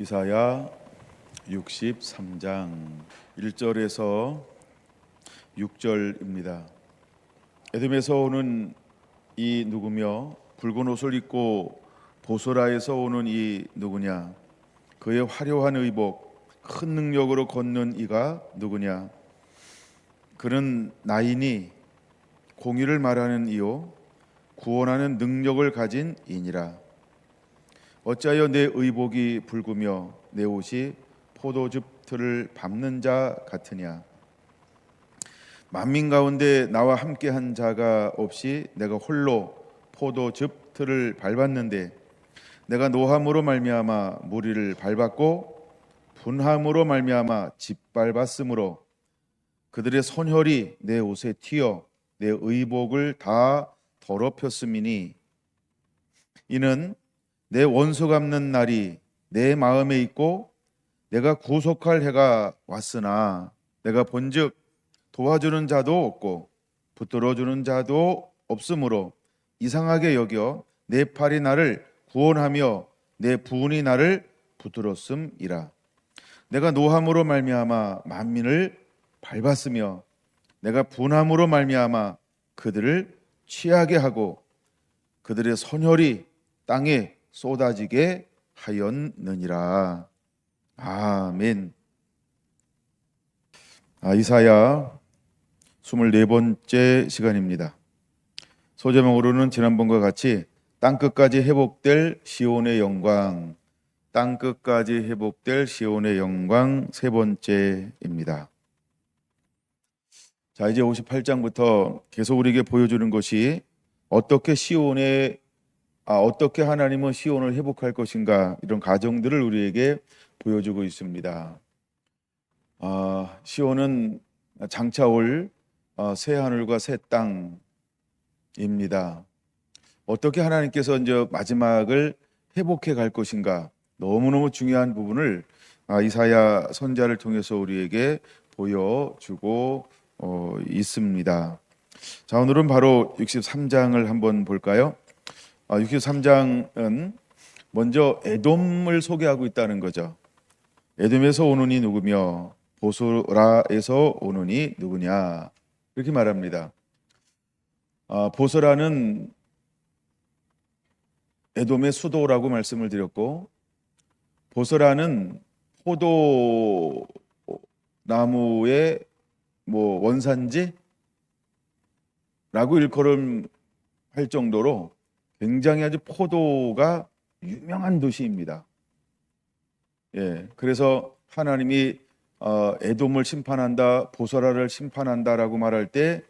이사야 63장 1절에서 6절입니다. 에돔에서 오는 이 누구며 붉은 옷을 입고 보소라에서 오는 이 누구냐? 그의 화려한 의복 큰 능력으로 걷는 이가 누구냐? 그는 나이니 공의를 말하는 이요 구원하는 능력을 가진 이니라. 어찌하여 내 의복이 붉으며 내 옷이 포도즙 틀을 밟는 자 같으냐? 만민 가운데 나와 함께한 자가 없이 내가 홀로 포도즙 틀을 밟았는데 내가 노함으로 말미암아 무리를 밟았고 분함으로 말미암아 짓밟았으므로 그들의 손혈이 내 옷에 튀어 내 의복을 다 더럽혔음이니 이는 내 원수 갚는 날이 내 마음에 있고 내가 구속할 해가 왔으나 내가 본즉 도와주는 자도 없고 붙들어주는 자도 없으므로 이상하게 여겨 내 팔이 나를 구원하며 내 부은이 나를 붙들었음이라. 내가 노함으로 말미암아 만민을 밟았으며 내가 분함으로 말미암아 그들을 취하게 하고 그들의 선혈이 땅에 쏟아지게 하였느니라. 아멘. 이사야 24번째 시간입니다. 소제목으로는 지난번과 같이 땅끝까지 회복될 시온의 영광, 땅끝까지 회복될 시온의 영광 세 번째입니다. 자, 이제 58장부터 계속 우리에게 보여주는 것이 어떻게 하나님은 시온을 회복할 것인가, 이런 가정들을 우리에게 보여주고 있습니다. 시온은 장차 올 새 하늘과 새 땅입니다. 어떻게 하나님께서 이제 마지막을 회복해 갈 것인가, 너무너무 중요한 부분을 이사야 선지자를 통해서 우리에게 보여주고 있습니다. 자, 오늘은 바로 63장을 한번 볼까요? 63장은 먼저 에돔을 소개하고 있다는 거죠. 에돔에서 오는 이 누구며 보소라에서 오는 이 누구냐, 이렇게 말합니다. 보소라는 에돔의 수도라고 말씀을 드렸고, 보소라는 포도나무의 원산지라고 일컬음 할 정도로 굉장히 아주 포도가 유명한 도시입니다. 그래서 하나님이 에돔을 심판한다, 보소라를 심판한다라고 말할 때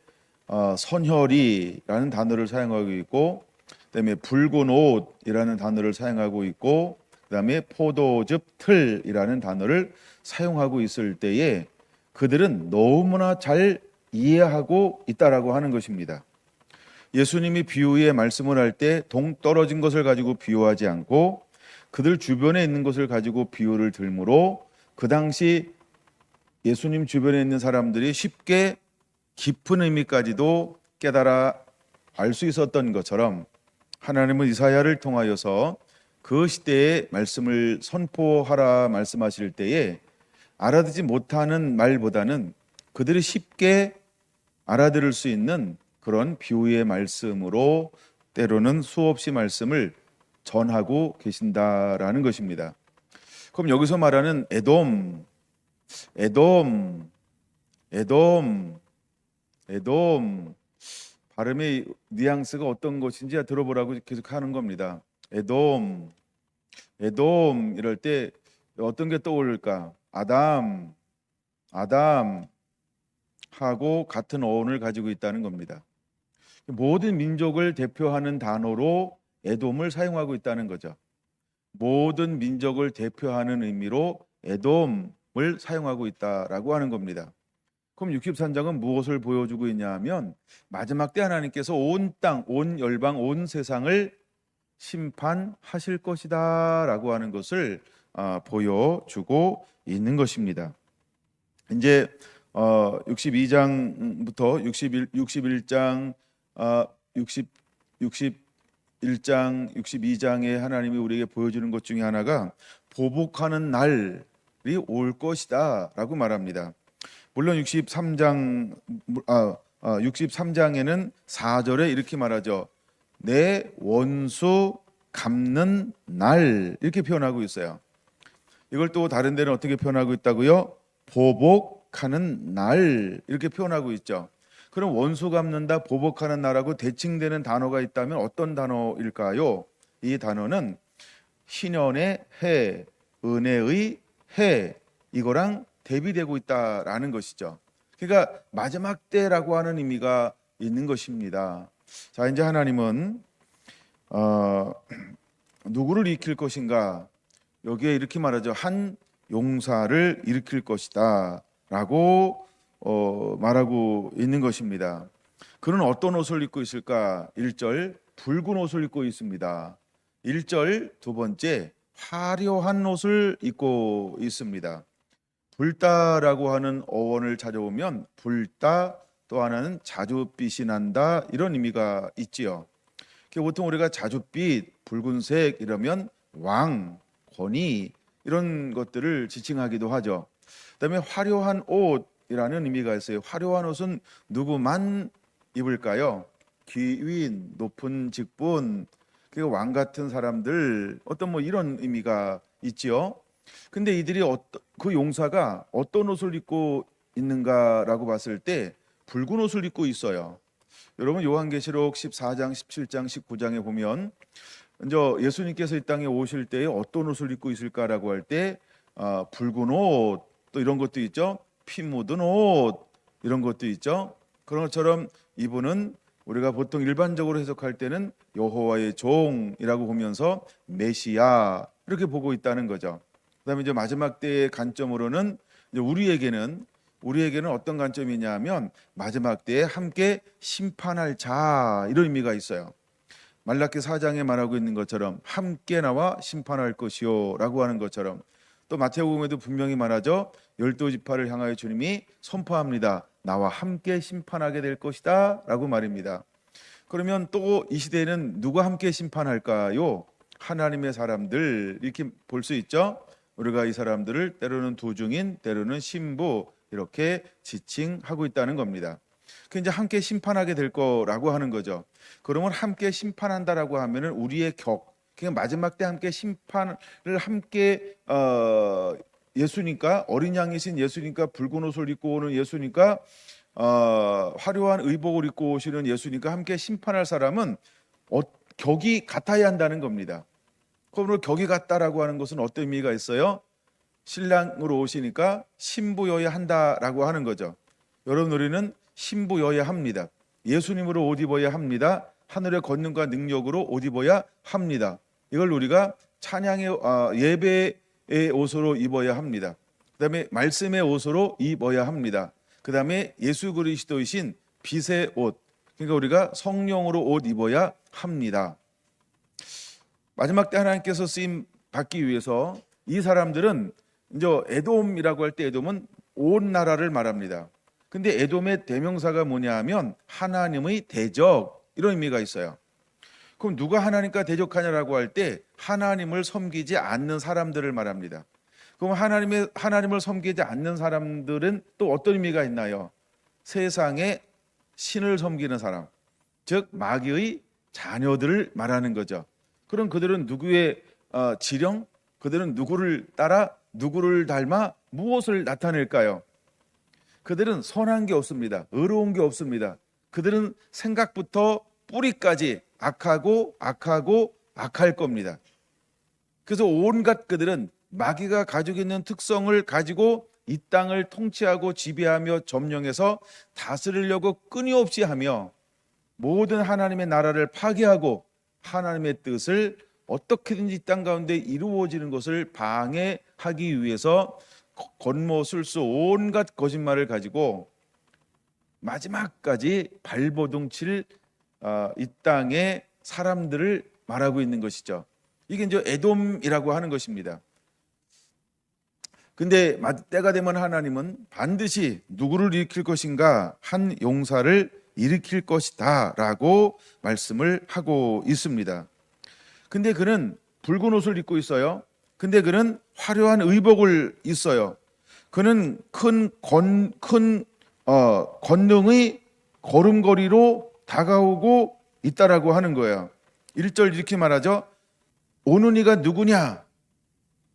선혈이라는 단어를 사용하고 있고, 그다음에 붉은 옷이라는 단어를 사용하고 있고, 그다음에 포도즙 틀이라는 단어를 사용하고 있을 때에 그들은 너무나 잘 이해하고 있다라고 하는 것입니다. 예수님이 비유의 말씀을 할 때 동떨어진 것을 가지고 비유하지 않고 그들 주변에 있는 것을 가지고 비유를 들므로 그 당시 예수님 주변에 있는 사람들이 쉽게 깊은 의미까지도 깨달아 알 수 있었던 것처럼 하나님은 이사야를 통하여서 그 시대의 말씀을 선포하라 말씀하실 때에 알아듣지 못하는 말보다는 그들이 쉽게 알아들을 수 있는 그런 비유의 말씀으로 때로는 수없이 말씀을 전하고 계신다라는 것입니다. 그럼 여기서 말하는 에돔, 발음의 뉘앙스가 어떤 것인지 들어보라고 계속 하는 겁니다. 에돔 이럴 때 어떤 게 떠오를까? 아담 하고 같은 어원을 가지고 있다는 겁니다. 모든 민족을 대표하는 단어로 에돔을 사용하고 있다는 거죠. 모든 민족을 대표하는 의미로 에돔을 사용하고 있다라고 하는 겁니다. 그럼 63장은 무엇을 보여주고 있냐 하면 마지막 때 하나님께서 온 땅, 온 열방, 온 세상을 심판하실 것이다 라고 하는 것을 보여주고 있는 것입니다. 이제 62장부터 61장 62장 61장, 62장에 하나님이 우리에게 보여주는 것 중에 하나가 보복하는 날이 올 것이다라고 말합니다. 물론 63장에는 4절에 이렇게 말하죠. 내 원수 갚는 날 이렇게 표현하고 있어요. 이걸 또 다른 데는 어떻게 표현하고 있다고요? 보복하는 날 이렇게 표현하고 있죠. 그럼 원수 갚는다, 보복하는 날하고 대칭되는 단어가 있다면 어떤 단어일까요? 이 단어는 희년의 해, 은혜의 해 이거랑 대비되고 있다라는 것이죠. 그러니까 마지막 때라고 하는 의미가 있는 것입니다. 자, 이제 하나님은 누구를 일으킬 것인가? 여기에 이렇게 말하죠. 한 용사를 일으킬 것이다 라고 말하고 있는 것입니다. 그는 어떤 옷을 입고 있을까? 1절 붉은 옷을 입고 있습니다. 1절 두 번째 화려한 옷을 입고 있습니다. 불다라고 하는 어원을 찾아보면 불다 또 하나는 자줏빛이 난다 이런 의미가 있지요. 보통 우리가 자줏빛, 붉은색 이러면 왕, 권위 이런 것들을 지칭하기도 하죠. 그다음에 화려한 옷이라는 의미가 있어요. 화려한 옷은 누구만 입을까요? 귀인, 높은 직분, 왕 같은 사람들 어떤 이런 의미가 있지요. 근데 이들이 그 용사가 어떤 옷을 입고 있는가라고 봤을 때 붉은 옷을 입고 있어요. 여러분 요한계시록 14장, 17장, 19장에 보면 이제 예수님께서 이 땅에 오실 때에 어떤 옷을 입고 있을까라고 할 때 붉은 옷 또 이런 것도 있죠. 피 묻은 옷 이런 것도 있죠. 그런 것처럼 이분은 우리가 보통 일반적으로 해석할 때는 여호와의 종이라고 보면서 메시아 이렇게 보고 있다는 거죠. 그다음에 이제 마지막 때의 관점으로는 이제 우리에게는 어떤 관점이냐면 마지막 때에 함께 심판할 자 이런 의미가 있어요. 말라기 4장에 말하고 있는 것처럼 함께 나와 심판할 것이요라고 하는 것처럼 또 마태복음에도 분명히 말하죠. 12지파를 향하여 주님이 선포합니다. 나와 함께 심판하게 될 것이다라고 말입니다. 그러면 또 이 시대에는 누가 함께 심판할까요? 하나님의 사람들 이렇게 볼 수 있죠. 우리가 이 사람들을 때로는 도중인, 때로는 신부 이렇게 지칭하고 있다는 겁니다. 그 이제 함께 심판하게 될 거라고 하는 거죠. 그러면 함께 심판한다라고 하면은 우리의 그냥 마지막 때 함께 심판을 함께 예수니까 어린 양이신 예수니까 붉은 옷을 입고 오는 예수니까 화려한 의복을 입고 오시는 예수니까 함께 심판할 사람은 격이 같아야 한다는 겁니다. 그러므로 격이 같다라고 하는 것은 어떤 의미가 있어요? 신랑으로 오시니까 신부여야 한다라고 하는 거죠. 여러분 우리는 신부여야 합니다. 예수님으로 옷 입어야 합니다. 하늘의 권능과 능력으로 옷 입어야 합니다. 이걸 우리가 찬양의 예배의 옷으로 입어야 합니다. 그다음에 말씀의 옷으로 입어야 합니다. 그다음에 예수 그리스도이신 빛의 옷, 그러니까 우리가 성령으로 옷 입어야 합니다. 마지막 때 하나님께서 쓰임 받기 위해서 이 사람들은 이제 에돔이라고 할 때 에돔은 온 나라를 말합니다. 근데 에돔의 대명사가 뭐냐 하면 하나님의 대적 이런 의미가 있어요. 그럼 누가 하나님과 대적하냐라고 할 때 하나님을 섬기지 않는 사람들을 말합니다. 그럼 하나님을 섬기지 않는 사람들은 또 어떤 의미가 있나요? 세상에 신을 섬기는 사람, 즉 마귀의 자녀들을 말하는 거죠. 그럼 그들은 누구의 지령? 그들은 누구를 따라 누구를 닮아 무엇을 나타낼까요? 그들은 선한 게 없습니다. 의로운 게 없습니다. 그들은 생각부터 뿌리까지 악하고 악할 겁니다. 그래서 온갖 그들은 마귀가 가지고 있는 특성을 가지고 이 땅을 통치하고 지배하며 점령해서 다스리려고 끊임없이 하며 모든 하나님의 나라를 파괴하고 하나님의 뜻을 어떻게든지 이 땅 가운데 이루어지는 것을 방해하기 위해서 겉모술수 온갖 거짓말을 가지고 마지막까지 발버둥칠 이 땅의 사람들을 말하고 있는 것이죠. 이게 이제 에돔이라고 하는 것입니다. 근데 때가 되면 하나님은 반드시 누구를 일으킬 것인가? 한 용사를 일으킬 것이다 라고 말씀을 하고 있습니다. 근데 그는 붉은 옷을 입고 있어요. 근데 그는 화려한 의복을 있어요. 그는 큰 권능의 걸음걸이로 다가오고 있다라고 하는 거예요. 1절 이렇게 말하죠. 오는 이가 누구냐?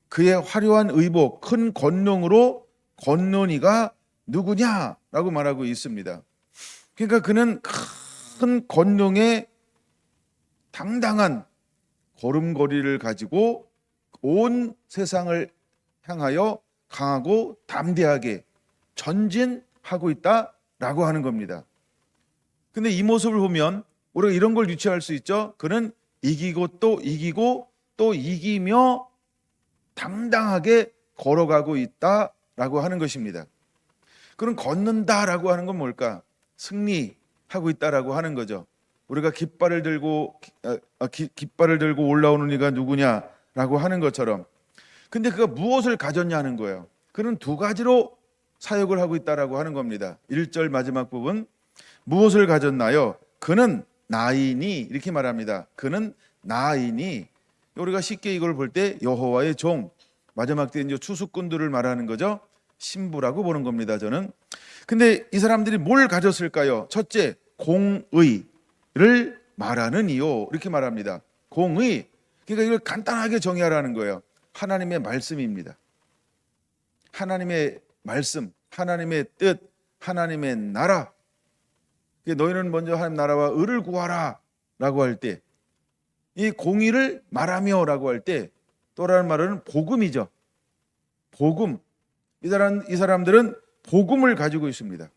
그의 화려한 의복, 큰 권능으로 걷는 이가 누구냐라고 말하고 있습니다. 그러니까 그는 큰 권능의 당당한 걸음걸이를 가지고 온 세상을 향하여 강하고 담대하게 전진하고 있다라고 하는 겁니다. 근데 이 모습을 보면 우리가 이런 걸 유추할 수 있죠. 그는 이기고 또 이기고 또 이기며 당당하게 걸어가고 있다라고 하는 것입니다. 그럼 걷는다라고 하는 건 뭘까? 승리하고 있다라고 하는 거죠. 우리가 깃발을 들고 올라오는 이가 누구냐라고 하는 것처럼. 근데 그가 무엇을 가졌냐는 거예요. 그는 두 가지로 사역을 하고 있다라고 하는 겁니다. 1절 마지막 부분 무엇을 가졌나요? 그는 나이니 이렇게 말합니다. 그는 나이니 우리가 쉽게 이걸 볼 때 여호와의 종 마지막 때 이제 추수꾼들을 말하는 거죠. 신부라고 보는 겁니다. 저는. 근데 이 사람들이 뭘 가졌을까요? 첫째 공의를 말하는 이요 이렇게 말합니다. 공의 그러니까 이걸 간단하게 정의하라는 거예요. 하나님의 말씀입니다. 하나님의 말씀, 하나님의 뜻, 하나님의 나라. 너희는 먼저 하나님 나라와 의를 구하라 라고 할 때 이 공의를 말하며 라고 할 때 또라는 말은 복음이죠. 복음. 이 사람들은 복음을 가지고 있습니다.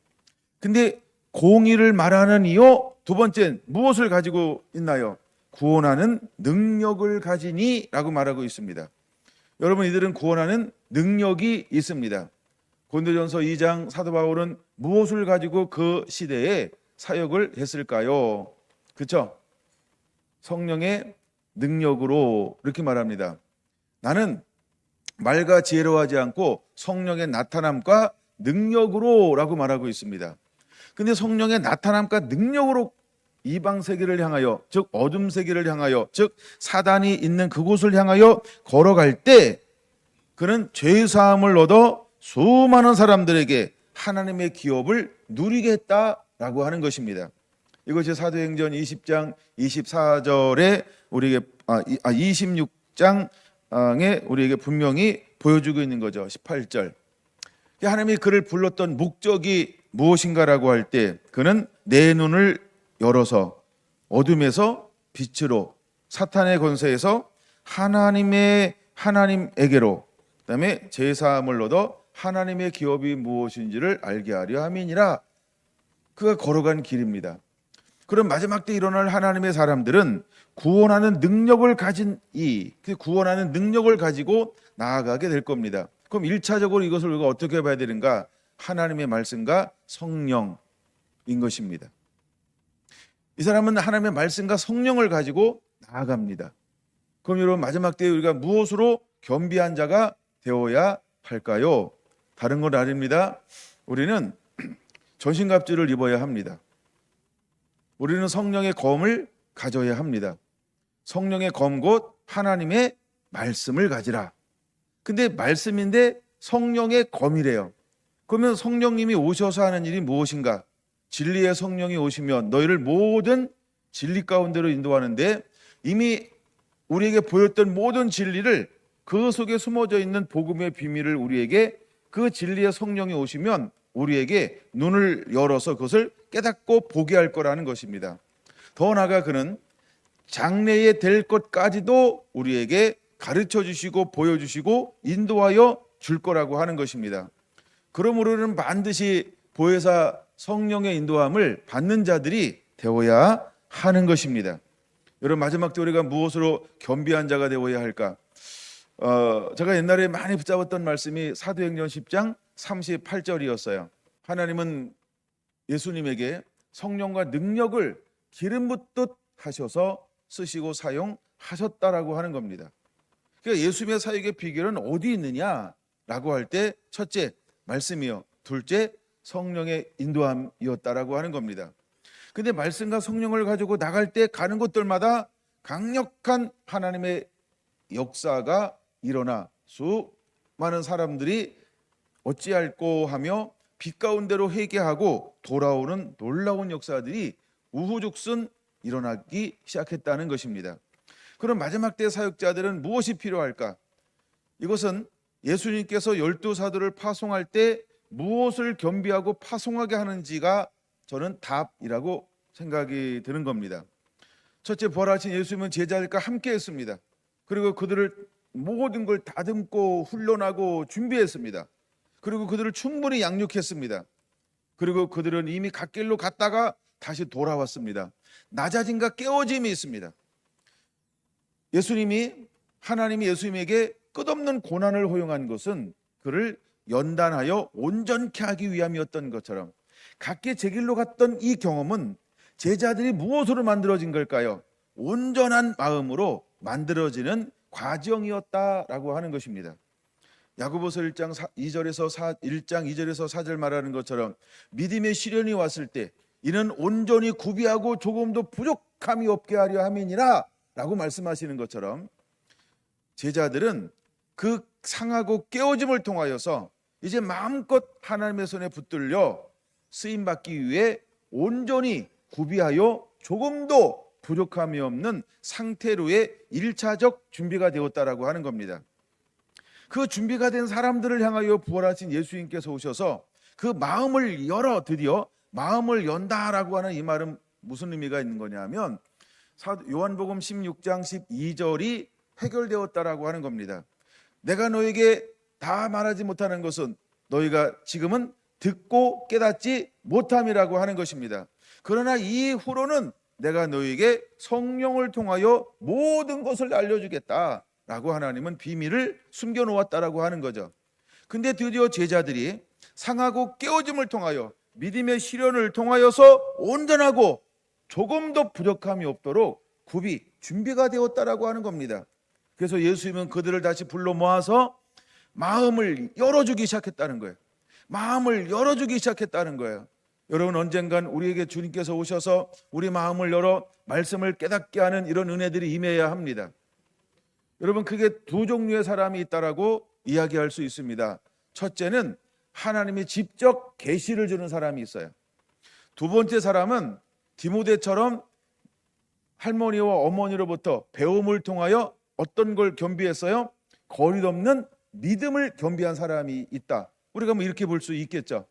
근데 공의를 말하는 이요 두 번째 무엇을 가지고 있나요? 구원하는 능력을 가지니 라고 말하고 있습니다. 여러분 이들은 구원하는 능력이 있습니다. 고린도전서 2장 사도 바울은 무엇을 가지고 그 시대에 사역을 했을까요? 그렇죠? 성령의 능력으로 이렇게 말합니다. 나는 말과 지혜로 하지 않고 성령의 나타남과 능력으로 라고 말하고 있습니다. 근데 성령의 나타남과 능력으로 이방 세계를 향하여 즉 어둠 세계를 향하여 즉 사단이 있는 그곳을 향하여 걸어갈 때 그는 죄 사함을 얻어 수많은 사람들에게 하나님의 기업을 누리게 했다라고 하는 것입니다. 이것이 사도행전 20장 24절에 우리에게 26장에 우리에게 분명히 보여주고 있는 거죠. 18절. 하나님이 그를 불렀던 목적이 무엇인가라고 할 때 그는 내 눈을 열어서 어둠에서 빛으로 사탄의 권세에서 하나님에게로 그다음에 제사함을 얻어 하나님의 기업이 무엇인지를 알게 하려 함이니라. 그가 걸어간 길입니다. 그럼 마지막 때 일어날 하나님의 사람들은 구원하는 능력을 가진 구원하는 능력을 가지고 나아가게 될 겁니다. 그럼 1차적으로 이것을 우리가 어떻게 봐야 되는가? 하나님의 말씀과 성령인 것입니다. 이 사람은 하나님의 말씀과 성령을 가지고 나아갑니다. 그럼 여러분 마지막 때에 우리가 무엇으로 겸비한 자가 되어야 할까요? 다른 건 아닙니다. 우리는 전신갑주를 입어야 합니다. 우리는 성령의 검을 가져야 합니다. 성령의 검 곧 하나님의 말씀을 가지라. 근데 말씀인데 성령의 검이래요. 그러면 성령님이 오셔서 하는 일이 무엇인가? 진리의 성령이 오시면 너희를 모든 진리 가운데로 인도하는데 이미 우리에게 보였던 모든 진리를 그 속에 숨어져 있는 복음의 비밀을 우리에게 그 진리의 성령이 오시면 우리에게 눈을 열어서 그것을 깨닫고 보게 할 거라는 것입니다. 더 나아가 그는 장래에 될 것까지도 우리에게 가르쳐 주시고 보여주시고 인도하여 줄 거라고 하는 것입니다. 그러므로는 반드시 보혜사 성령의 인도함을 받는 자들이 되어야 하는 것입니다. 여러분 마지막 때 우리가 무엇으로 겸비한 자가 되어야 할까? 제가 옛날에 많이 붙잡았던 말씀이 사도행전 10장 38절이었어요. 하나님은 예수님에게 성령과 능력을 기름 붓듯 하셔서 쓰시고 사용하셨다라고 하는 겁니다. 그러니까 예수님의 사역의 비결은 어디 있느냐라고 할 때 첫째 말씀이요, 둘째 성령의 인도함이었다라고 하는 겁니다. 근데 말씀과 성령을 가지고 나갈 때 가는 곳들마다 강력한 하나님의 역사가 일어나 수많은 사람들이 어찌할꼬 하며 빛 가운데로 회개하고 돌아오는 놀라운 역사들이 우후죽순 일어나기 시작했다는 것입니다. 그럼 마지막 때 사역자들은 무엇이 필요할까? 이것은 예수님께서 12사도를 파송할 때 무엇을 겸비하고 파송하게 하는지가 저는 답이라고 생각이 드는 겁니다. 첫째, 부활하신 예수님은 제자들과 함께 했습니다. 그리고 그들을 모든 걸 다듬고 훈련하고 준비했습니다. 그리고 그들을 충분히 양육했습니다. 그리고 그들은 이미 갓길로 갔다가 다시 돌아왔습니다. 낮아짐과 깨어짐이 있습니다. 하나님이 예수님에게 끝없는 고난을 허용한 것은 그를 연단하여 온전케 하기 위함이었던 것처럼, 각기 제 길로 갔던 이 경험은 제자들이 무엇으로 만들어진 걸까요? 온전한 마음으로 만들어지는 과정이었다라고 하는 것입니다. 야고보서 1장 2절에서 4절 말하는 것처럼 믿음의 시련이 왔을 때 이는 온전히 구비하고 조금도 부족함이 없게 하려 함이니라 라고 말씀하시는 것처럼, 제자들은 그 상하고 깨어짐을 통하여서 이제 마음껏 하나님의 손에 붙들려 쓰임받기 위해 온전히 구비하여 조금도 부족함이 없는 상태로의 1차적 준비가 되었다라고 하는 겁니다. 그 준비가 된 사람들을 향하여 부활하신 예수님께서 오셔서 그 마음을 열어, 드디어 마음을 연다라고 하는 이 말은 무슨 의미가 있는 거냐면 요한복음 16장 12절이 해결되었다라고 하는 겁니다. 내가 너에게 다 말하지 못하는 것은 너희가 지금은 듣고 깨닫지 못함이라고 하는 것입니다. 그러나 이후로는 내가 너희에게 성령을 통하여 모든 것을 알려주겠다라고 하나님은 비밀을 숨겨놓았다라고 하는 거죠. 근데 드디어 제자들이 상하고 깨어짐을 통하여 믿음의 시련을 통하여서 온전하고 조금도 부족함이 없도록 준비가 되었다라고 하는 겁니다. 그래서 예수님은 그들을 다시 불러 모아서 마음을 열어주기 시작했다는 거예요. 마음을 열어주기 시작했다는 거예요. 여러분, 언젠간 우리에게 주님께서 오셔서 우리 마음을 열어 말씀을 깨닫게 하는 이런 은혜들이 임해야 합니다. 여러분, 그게 두 종류의 사람이 있다라고 이야기할 수 있습니다. 첫째는 하나님이 직접 계시를 주는 사람이 있어요. 두 번째 사람은 디모데처럼 할머니와 어머니로부터 배움을 통하여 어떤 걸 겸비했어요? 거리없는 믿음을 겸비한 사람이 있다. 우리가 뭐 이렇게 볼 수 있겠죠.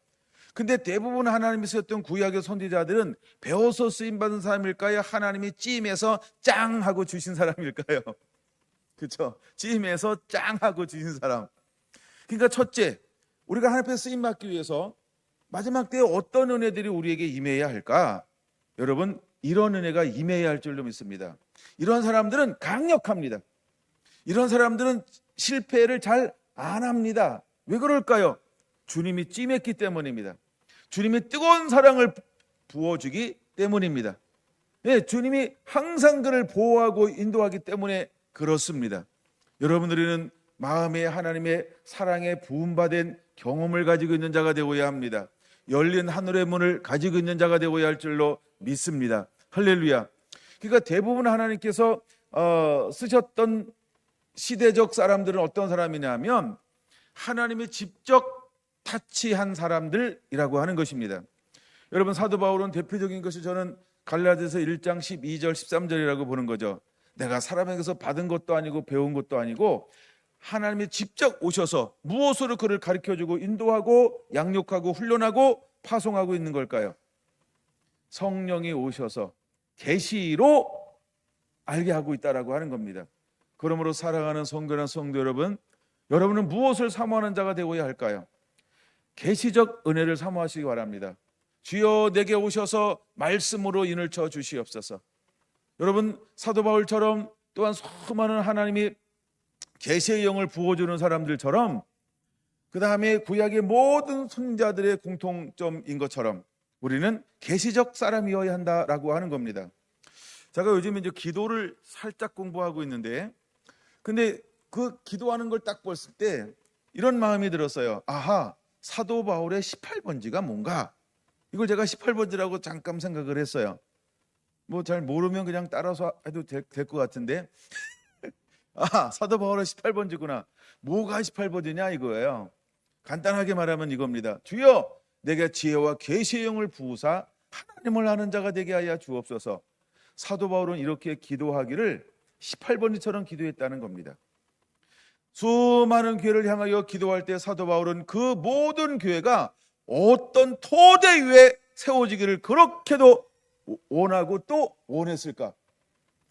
근데 대부분 하나님이 쓰였던 구약의 선지자들은 배워서 쓰임받은 사람일까요? 하나님이 찜해서 짱 하고 주신 사람일까요? 그렇죠? 찜해서 짱 하고 주신 사람. 그러니까 첫째, 우리가 하나님 앞에 쓰임받기 위해서 마지막 때에 어떤 은혜들이 우리에게 임해야 할까? 여러분, 이런 은혜가 임해야 할 줄로 믿습니다. 이런 사람들은 강력합니다. 이런 사람들은 실패를 잘 안 합니다. 왜 그럴까요? 주님이 찜했기 때문입니다. 주님이 뜨거운 사랑을 부어주기 때문입니다. 네, 주님이 항상 그를 보호하고 인도하기 때문에 그렇습니다. 여러분들은 마음에 하나님의 사랑에 부음받은 경험을 가지고 있는 자가 되어야 합니다. 열린 하늘의 문을 가지고 있는 자가 되어야 할 줄로 믿습니다. 할렐루야. 그러니까 대부분 하나님께서 쓰셨던 시대적 사람들은 어떤 사람이냐면 하나님이 직접 타치한 사람들이라고 하는 것입니다. 여러분, 사도 바울은 대표적인 것이 저는 갈라디아서 1장 12절 13절이라고 보는 거죠. 내가 사람에게서 받은 것도 아니고 배운 것도 아니고 하나님이 직접 오셔서 무엇으로 그를 가르쳐주고 인도하고 양육하고 훈련하고 파송하고 있는 걸까요? 성령이 오셔서 계시로 알게 하고 있다라고 하는 겁니다. 그러므로 사랑하는 성도나 성도 여러분, 여러분은 무엇을 사모하는 자가 되어야 할까요? 계시적 은혜를 사모하시기 바랍니다. 주여 내게 오셔서 말씀으로 인을 쳐 주시옵소서. 여러분, 사도 바울처럼 또한 수많은 하나님이 계시의 영을 부어주는 사람들처럼, 그 다음에 구약의 모든 선지자들의 공통점인 것처럼 우리는 계시적 사람이어야 한다라고 하는 겁니다. 제가 요즘 이제 기도를 살짝 공부하고 있는데, 근데 그 기도하는 걸 딱 봤을 때 이런 마음이 들었어요. 아하, 사도 바울의 18번지가 뭔가? 이걸 제가 18번지라고 잠깐 생각을 했어요. 뭐 잘 모르면 그냥 따라서 해도 될 것 같은데 사도 바울은 18번지구나. 뭐가 18번지냐 이거예요. 간단하게 말하면 이겁니다. 주여 내게 지혜와 계시의 영을 부으사 하나님을 아는 자가 되게 하여 주옵소서. 사도 바울은 이렇게 기도하기를 18번지처럼 기도했다는 겁니다. 수많은 교회를 향하여 기도할 때 사도 바울은 그 모든 교회가 어떤 토대 위에 세워지기를 그렇게도 원하고 또 원했을까?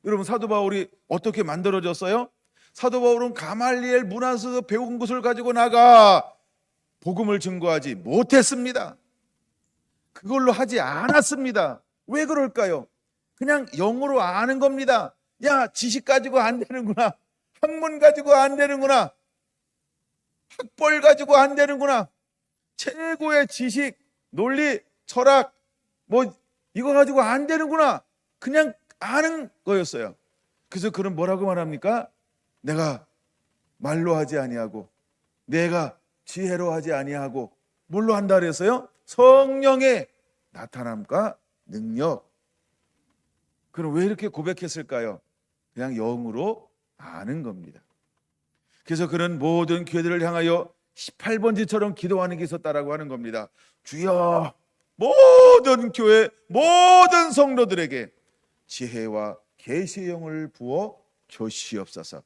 여러분, 사도 바울이 어떻게 만들어졌어요? 사도 바울은 가말리엘 문화에서 배운 것을 가지고 나가 복음을 증거하지 못했습니다. 그걸로 하지 않았습니다. 왜 그럴까요? 그냥 영으로 아는 겁니다. 야, 지식 가지고 안 되는구나. 학문 가지고 안 되는구나. 학벌 가지고 안 되는구나. 최고의 지식, 논리, 철학 뭐 이거 가지고 안 되는구나. 그냥 아는 거였어요. 그래서 그는 뭐라고 말합니까? 내가 말로 하지 아니하고 내가 지혜로 하지 아니하고 뭘로 한다 그랬어요? 성령의 나타남과 능력. 그럼 왜 이렇게 고백했을까요? 그냥 영으로 아는 겁니다. 그래서 그는 모든 교회들을 향하여 18번지처럼 기도하는 게 있었다라고 하는 겁니다. 주여 모든 교회 모든 성도들에게 지혜와 계시의 영을 부어 주시옵소서.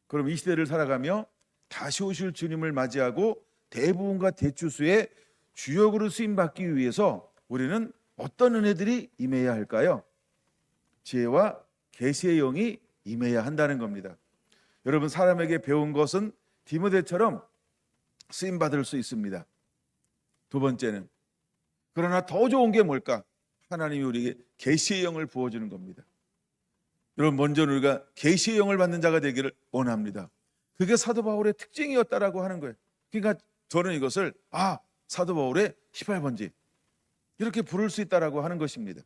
그럼 이 시대를 살아가며 다시 오실 주님을 맞이하고 대부분과 대추수의 주역으로 쓰임받기 위해서 우리는 어떤 은혜들이 임해야 할까요? 지혜와 계시의 영이 임해야 한다는 겁니다. 여러분, 사람에게 배운 것은 디모데처럼 쓰임받을 수 있습니다. 두 번째는, 그러나 더 좋은 게 뭘까? 하나님이 우리에게 계시의 영을 부어주는 겁니다. 여러분, 먼저 우리가 계시의 영을 받는 자가 되기를 원합니다. 그게 사도 바울의 특징이었다라고 하는 거예요. 그러니까 저는 이것을 사도 바울의 18번지 이렇게 부를 수 있다라고 하는 것입니다.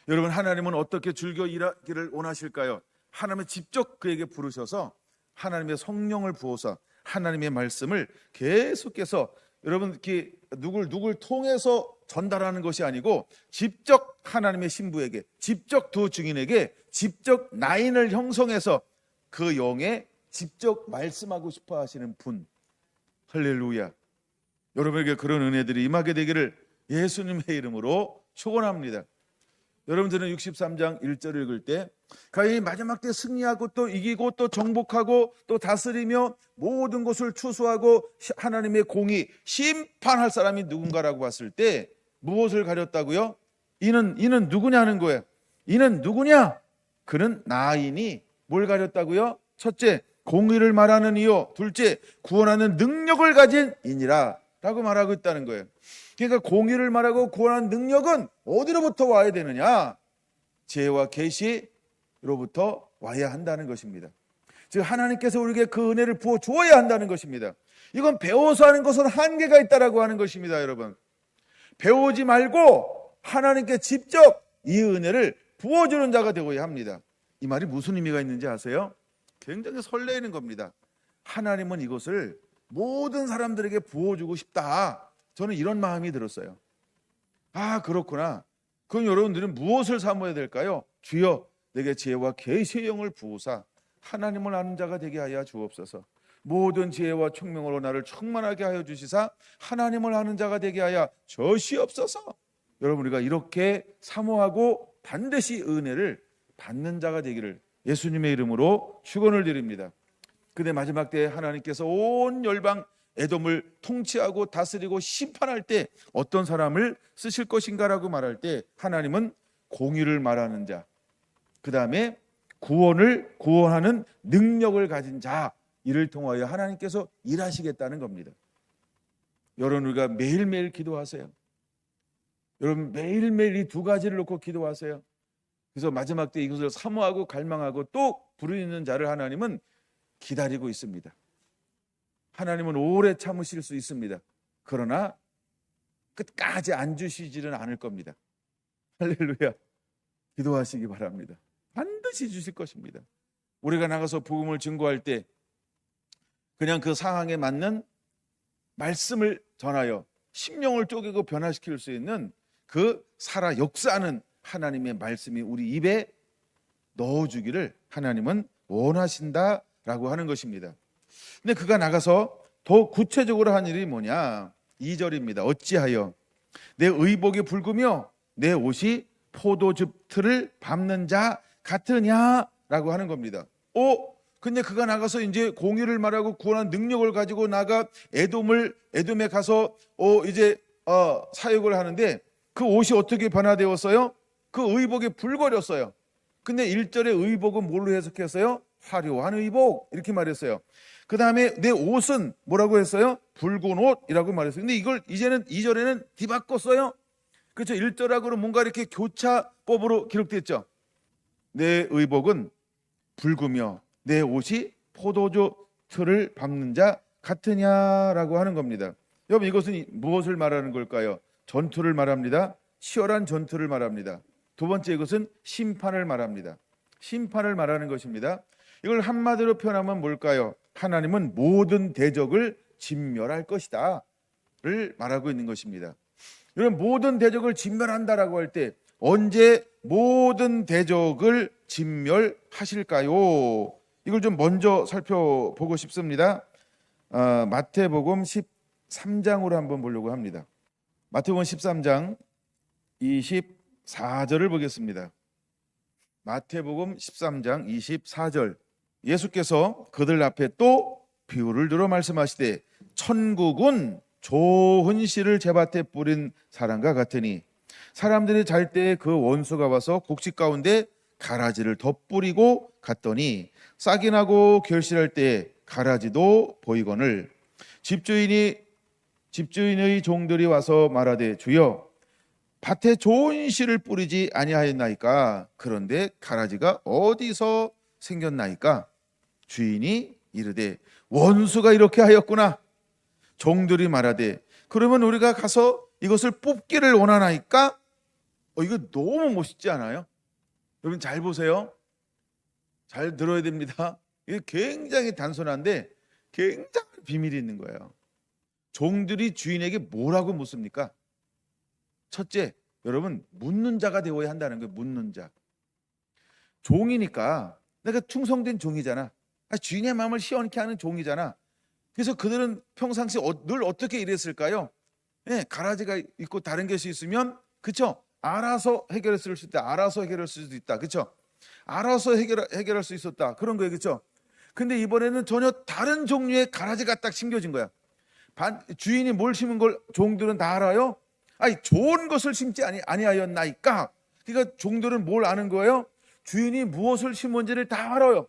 여러분, 하나님은 어떻게 즐겨 일하기를 원하실까요? 하나님은 직접 그에게 부르셔서 하나님의 성령을 부어서 하나님의 말씀을 계속해서 여러분 이렇게 누굴 통해서 전달하는 것이 아니고 직접 하나님의 신부에게, 직접 두 증인에게 직접 라인을 형성해서 그 영에 직접 말씀하고 싶어 하시는 분. 할렐루야. 여러분에게 그런 은혜들이 임하게 되기를 예수님의 이름으로 축원합니다. 여러분들은 63장 1절을 읽을 때 가인이 마지막 때 승리하고 또 이기고 또 정복하고 또 다스리며 모든 것을 추수하고 하나님의 공의 심판할 사람이 누군가라고 봤을 때 무엇을 가렸다고요? 이는 누구냐는 거예요. 이는 누구냐? 그는 나인이 뭘 가렸다고요? 첫째, 공의를 말하는 이요. 둘째, 구원하는 능력을 가진 이니라 라고 말하고 있다는 거예요. 그러니까 공의를 말하고 구원하는 능력은 어디로부터 와야 되느냐? 지혜와 계시로부터 와야 한다는 것입니다. 즉 하나님께서 우리에게 그 은혜를 부어 주어야 한다는 것입니다. 이건 배워서 하는 것은 한계가 있다라고 하는 것입니다. 여러분, 배우지 말고 하나님께 직접 이 은혜를 부어주는 자가 되어야 합니다. 이 말이 무슨 의미가 있는지 아세요? 굉장히 설레이는 겁니다. 하나님은 이것을 모든 사람들에게 부어주고 싶다. 저는 이런 마음이 들었어요. 그렇구나. 그럼 여러분들은 무엇을 삼아야 될까요? 주여 내게 지혜와 계시의 영을 부으사 하나님을 아는 자가 되게 하여 주옵소서. 모든 지혜와 총명으로 나를 충만하게 하여 주시사 하나님을 아는 자가 되게 하여 주시옵소서. 여러분, 우리가 이렇게 사모하고 반드시 은혜를 받는 자가 되기를 예수님의 이름으로 축원을 드립니다. 근데 마지막 때에 하나님께서 온 열방 에돔을 통치하고 다스리고 심판할 때 어떤 사람을 쓰실 것인가라고 말할 때 하나님은 공의를 말하는 자, 그 다음에 구원하는 능력을 가진 자, 이를 통하여 하나님께서 일하시겠다는 겁니다. 여러분, 우리가 매일매일 기도하세요. 여러분, 매일매일 이 두 가지를 놓고 기도하세요. 그래서 마지막 때 이것을 사모하고 갈망하고 또 부르짖는 자를 하나님은 기다리고 있습니다. 하나님은 오래 참으실 수 있습니다. 그러나 끝까지 안 주시지는 않을 겁니다. 할렐루야. 기도하시기 바랍니다. 반드시 주실 것입니다. 우리가 나가서 복음을 증거할 때 그냥 그 상황에 맞는 말씀을 전하여 심령을 쪼개고 변화시킬 수 있는 그 살아 역사하는 하나님의 말씀이 우리 입에 넣어주기를 하나님은 원하신다라고 하는 것입니다. 근데 그가 나가서 더 구체적으로 한 일이 뭐냐? 2절입니다. 어찌하여 내 의복이 붉으며 내 옷이 포도즙 틀을 밟는 자 같으냐라고 하는 겁니다. 근데 그가 나가서 이제 공의를 말하고 구원한 능력을 가지고 나가 에돔에 가서 이제 사역을 하는데 그 옷이 어떻게 변화되었어요? 그 의복이 붉어졌어요. 근데 1절의 의복은 뭘로 해석했어요? 화려한 의복 이렇게 말했어요. 그 다음에 내 옷은 뭐라고 했어요? 붉은 옷이라고 말했어요. 근데 이걸 이제는 2절에는 뒤바꿨어요. 그렇죠. 1절하고는 뭔가 이렇게 교차법으로 기록됐죠. 내 의복은 붉으며 내 옷이 포도주 틀을 밟는 자 같으냐라고 하는 겁니다. 여러분, 이것은 무엇을 말하는 걸까요? 전투를 말합니다. 치열한 전투를 말합니다. 두 번째, 이것은 심판을 말합니다. 심판을 말하는 것입니다. 이걸 한마디로 표현하면 뭘까요? 하나님은 모든 대적을 진멸할 것이다를 말하고 있는 것입니다. 이런 모든 대적을 진멸한다라고 할 때 언제 모든 대적을 진멸하실까요? 이걸 좀 먼저 살펴보고 싶습니다. 마태복음 13장으로 한번 보려고 합니다. 마태복음 13장 24절을 보겠습니다. 마태복음 13장 24절. 예수께서 그들 앞에 또 비유를 들어 말씀하시되 천국은 좋은 씨를 제밭에 뿌린 사람과 같으니 사람들이 잘 때 그 원수가 와서 곡식 가운데 가라지를 덧뿌리고 갔더니 싹이 나고 결실할 때 가라지도 보이거늘 집주인의 종들이 와서 말하되 주여 밭에 좋은 씨를 뿌리지 아니하였나이까? 그런데 가라지가 어디서 생겼나이까? 주인이 이르되 원수가 이렇게 하였구나. 종들이 말하되 그러면 우리가 가서 이것을 뽑기를 원하나이까? 이거 너무 멋있지 않아요? 여러분 잘 보세요. 잘 들어야 됩니다. 이게 굉장히 단순한데 굉장한 비밀이 있는 거예요. 종들이 주인에게 뭐라고 묻습니까? 첫째, 여러분 묻는 자가 되어야 한다는 거예요. 묻는 자. 종이니까 내가 충성된 종이잖아. 주인의 마음을 시원케 하는 종이잖아. 그래서 그들은 평상시 늘 어떻게 일했을까요? 가라지가 있고 다른 것이 있으면 그쵸? 알아서 해결했을 수 있다. 알아서 해결할 수도 있다. 그쵸? 알아서 해결할 수 있었다. 그런 거예요. 그쵸? 근데 이번에는 전혀 다른 종류의 가라지가 딱 심겨진 거야. 주인이 뭘 심은 걸 종들은 다 알아요? 좋은 것을 심지 아니하였나이까? 그러니까 종들은 뭘 아는 거예요? 주인이 무엇을 심은지를 다 알아요.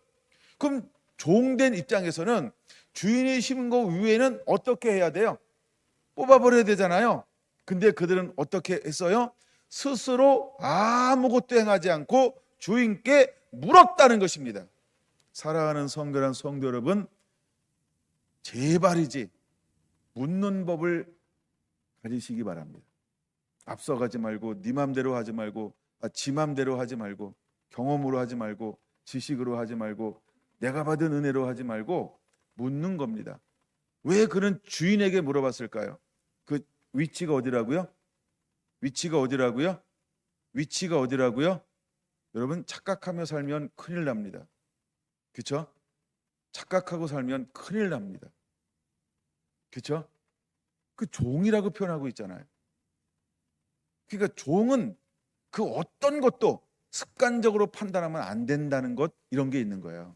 그럼 종된 입장에서는 주인이 심은 거 위에는 어떻게 해야 돼요? 뽑아버려야 되잖아요. 근데 그들은 어떻게 했어요? 스스로 아무것도 행하지 않고 주인께 물었다는 것입니다. 사랑하는 성결한 성도 여러분, 제발이지 묻는 법을 가지시기 바랍니다. 앞서가지 말고 네 맘대로 하지 말고 지 맘대로 하지 말고 경험으로 하지 말고 지식으로 하지 말고 내가 받은 은혜로 하지 말고 묻는 겁니다. 왜 그는 주인에게 물어봤을까요? 그 위치가 어디라고요? 위치가 어디라고요? 위치가 어디라고요? 여러분 착각하며 살면 큰일 납니다. 그렇죠? 착각하고 살면 큰일 납니다. 그렇죠? 그 종이라고 표현하고 있잖아요. 그러니까 종은 그 어떤 것도 습관적으로 판단하면 안 된다는 것, 이런 게 있는 거예요.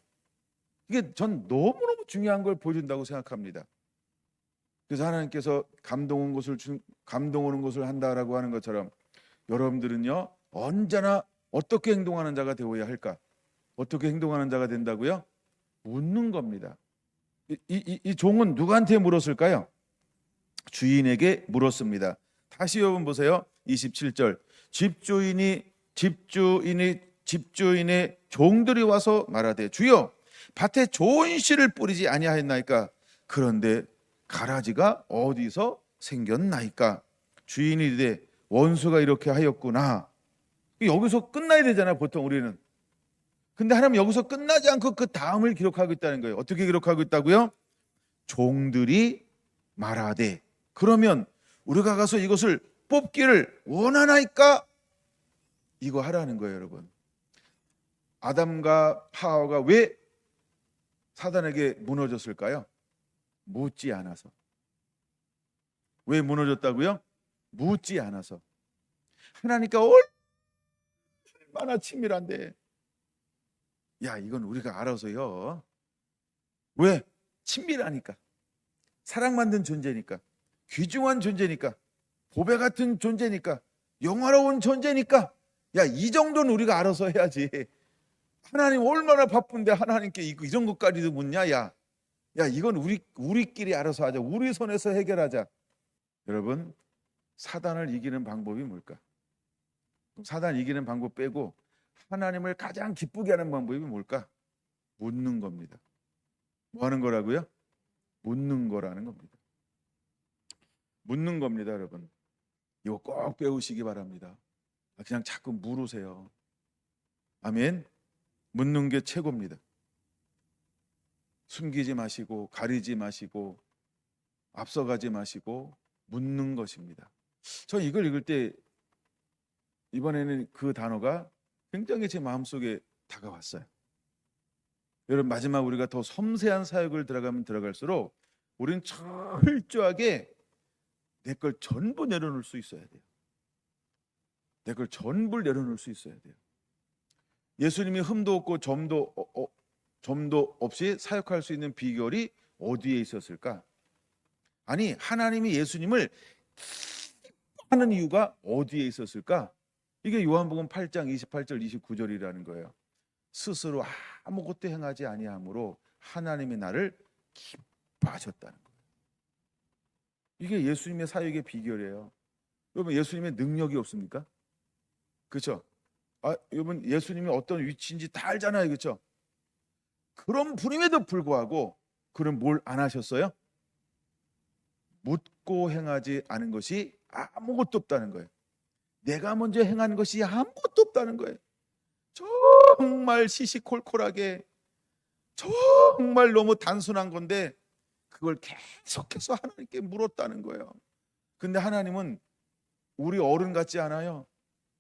이게 전 너무너무 중요한 걸 보여준다고 생각합니다. 그래서 하나님께서 감동 오는 것을 한다라고 하는 것처럼 여러분들은요 언제나 어떻게 행동하는 자가 되어야 할까? 어떻게 행동하는 자가 된다고요? 묻는 겁니다. 이 종은 누구한테 물었을까요? 주인에게 물었습니다. 다시 여러분 보세요. 27절. 집주인의 종들이 와서 말하되 주여 밭에 좋은 씨를 뿌리지 아니하였나이까? 그런데 가라지가 어디서 생겼나이까? 주인이 이르되 원수가 이렇게 하였구나. 여기서 끝나야 되잖아요, 보통 우리는. 근데 하나님 여기서 끝나지 않고 그 다음을 기록하고 있다는 거예요. 어떻게 기록하고 있다고요? 종들이 말하되, 그러면 우리가 가서 이것을 뽑기를 원하나이까? 이거 하라는 거예요, 여러분. 아담과 하와가 왜 사단에게 무너졌을까요? 묻지 않아서. 왜 무너졌다고요? 묻지 않아서. 하나님과 얼마나 친밀한데, 야, 이건 우리가 알아서요. 왜? 친밀하니까. 사랑받는 존재니까. 귀중한 존재니까. 보배 같은 존재니까. 영화로운 존재니까. 야, 이 정도는 우리가 알아서 해야지. 하나님 얼마나 바쁜데 하나님께 이런 것까지도 묻냐? 야, 이건 우리끼리 알아서 하자. 우리 손에서 해결하자. 여러분, 사단을 이기는 방법이 뭘까? 사단 이기는 방법 빼고 하나님을 가장 기쁘게 하는 방법이 뭘까? 묻는 겁니다. 뭐 하는 거라고요? 묻는 거라는 겁니다. 묻는 겁니다, 여러분. 이거 꼭 배우시기 바랍니다. 그냥 자꾸 물으세요. 아멘. 묻는 게 최고입니다. 숨기지 마시고 가리지 마시고 앞서가지 마시고 묻는 것입니다. 저 이걸 읽을 때 이번에는 그 단어가 굉장히 제 마음속에 다가왔어요. 여러분, 마지막 우리가 더 섬세한 사역을 들어가면 들어갈수록 우리는 철저하게 내 걸 전부 내려놓을 수 있어야 돼요. 내 걸 전부 내려놓을 수 있어야 돼요. 예수님이 흠도 없고 점도 없이 사역할 수 있는 비결이 어디에 있었을까? 아니, 하나님이 예수님을 기뻐하는 이유가 어디에 있었을까? 이게 요한복음 8장 28절 29절이라는 거예요. 스스로 아무것도 행하지 아니함으로 하나님이 나를 기뻐하셨다는 거예요. 이게 예수님의 사역의 비결이에요. 여러분, 예수님의 능력이 없습니까? 그렇죠? 여러분, 예수님이 어떤 위치인지 다 알잖아요. 그렇죠? 그런 분임에도 불구하고 그는 뭘 안 하셨어요? 묻고 행하지 않은 것이 아무것도 없다는 거예요. 내가 먼저 행한 것이 아무것도 없다는 거예요. 정말 시시콜콜하게, 정말 너무 단순한 건데 그걸 계속해서 하나님께 물었다는 거예요. 근데 하나님은 우리 어른 같지 않아요.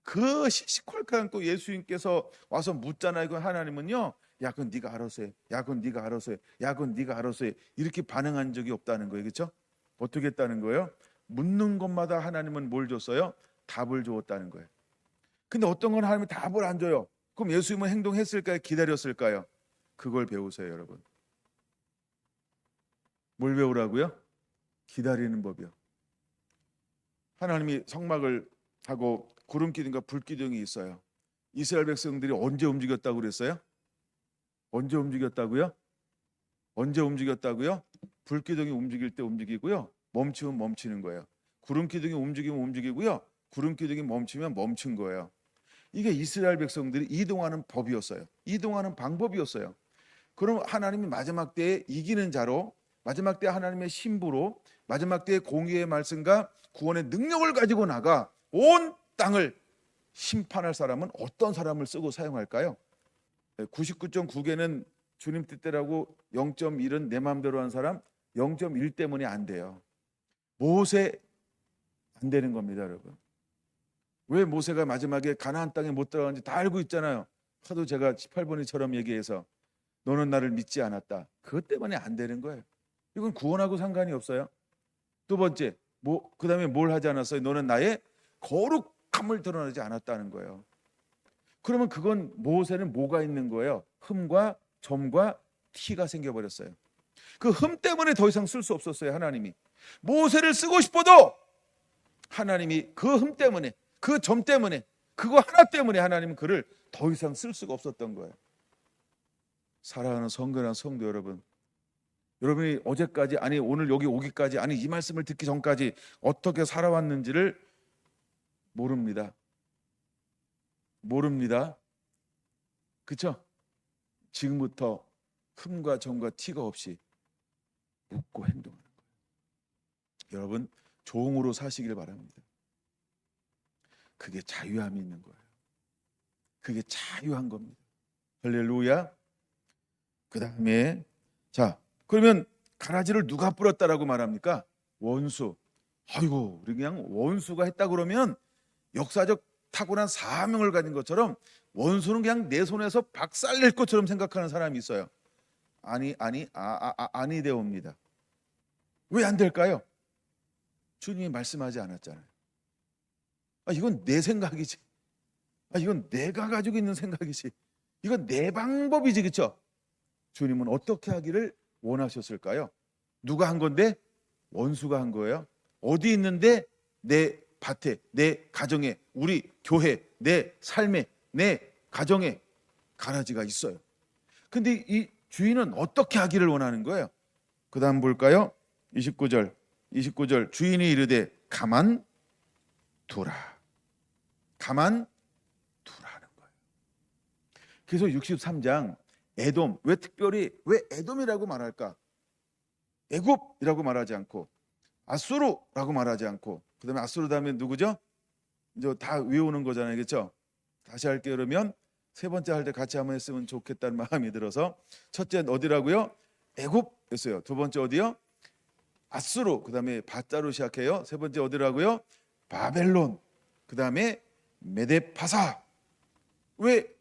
그 시시콜콜한 또 예수님께서 와서 묻잖아요. 그 하나님은요, 야, 그건 네가 알아서 해. 야, 그건 네가 알아서 해. 야, 그건 네가 알아서 해. 이렇게 반응한 적이 없다는 거예요. 그렇죠? 어떻게 했다는 거예요? 묻는 것마다 하나님은 뭘 줬어요? 답을 주었다는 거예요. 근데 어떤 건 하나님이 답을 안 줘요. 그럼 예수님은 행동했을까요? 기다렸을까요? 그걸 배우세요, 여러분. 뭘 배우라고요? 기다리는 법이요. 하나님이 성막을 하고 구름기둥과 불기둥이 있어요. 이스라엘 백성들이 언제 움직였다고 그랬어요? 언제 움직였다고요? 언제 움직였다고요? 불기둥이 움직일 때 움직이고요. 멈추면 멈추는 거예요. 구름기둥이 움직이면 움직이고요. 구름기둥이 멈추면 멈춘 거예요. 이게 이스라엘 백성들이 이동하는 법이었어요. 이동하는 방법이었어요. 그럼 하나님이 마지막 때에 이기는 자로, 마지막 때 하나님의 신부로, 마지막 때의 공의의 말씀과 구원의 능력을 가지고 나가 온 땅을 심판할 사람은 어떤 사람을 쓰고 사용할까요? 99.9개는 주님 뜻대로라고 0.1은 내 마음대로 한 사람, 0.1 때문에 안 돼요. 모세 안 되는 겁니다, 여러분. 왜 모세가 마지막에 가나안 땅에 못 들어가는지 다 알고 있잖아요. 하도 제가 18번이처럼 얘기해서 너는 나를 믿지 않았다. 그것 때문에 안 되는 거예요. 이건 구원하고 상관이 없어요. 두 번째, 그다음에 뭘 하지 않았어요? 너는 나의 거룩함을 드러내지 않았다는 거예요. 그러면 그건 모세는 뭐가 있는 거예요? 흠과 점과 티가 생겨버렸어요. 그 흠 때문에 더 이상 쓸 수 없었어요. 하나님이 모세를 쓰고 싶어도 하나님이 그 흠 때문에, 그 점 때문에, 그거 하나 때문에 하나님은 그를 더 이상 쓸 수가 없었던 거예요. 사랑하는 성근한 성도 여러분, 여러분이 어제까지, 아니 오늘 여기 오기까지, 아니 이 말씀을 듣기 전까지 어떻게 살아왔는지를 모릅니다. 그렇죠? 지금부터 흠과 점과 티가 없이 묻고 행동하는 거예요. 여러분, 종으로 사시길 바랍니다. 그게 자유함이 있는 거예요. 그게 자유한 겁니다. 할렐루야. 그 다음에, 자, 그러면 가라지를 누가 뿌렸다라고 말합니까? 원수, 아이고, 우리 그냥 원수가 했다 그러면 역사적 타고난 사명을 가진 것처럼 원수는 그냥 내 손에서 박살낼 것처럼 생각하는 사람이 있어요. 아니되옵니다. 왜 안 될까요? 주님이 말씀하지 않았잖아요. 이건 내 생각이지. 이건 내가 가지고 있는 생각이지. 이건 내 방법이지, 그렇죠? 주님은 어떻게 하기를 원하셨을까요? 누가 한 건데? 원수가 한 거예요. 어디 있는데? 내 밭에, 내 가정에, 우리 교회, 내 삶에, 내 가정에 가라지가 있어요. 근데 이 주인은 어떻게 하기를 원하는 거예요? 그 다음 볼까요? 29절 주인이 이르되 가만 두라. 가만 두라는 거예요. 그래서 63장 에돔, 왜 에돔이라고 말할까? 애굽이라고 말하지 않고 아수르라고 말하지 않고, 그 다음에 아수르 다음에 누구죠? 이제 다 외우는 거잖아요, 그렇죠? 다시 할게요. 그러면 세 번째 할 때 같이 한번 했으면 좋겠다는 마음이 들어서, 첫째 어디라고요? 애굽였어요. 두 번째 어디요? 아수르. 그 다음에 바자로 시작해요. 세 번째 어디라고요? 바벨론. 그 다음에 메데파사. 왜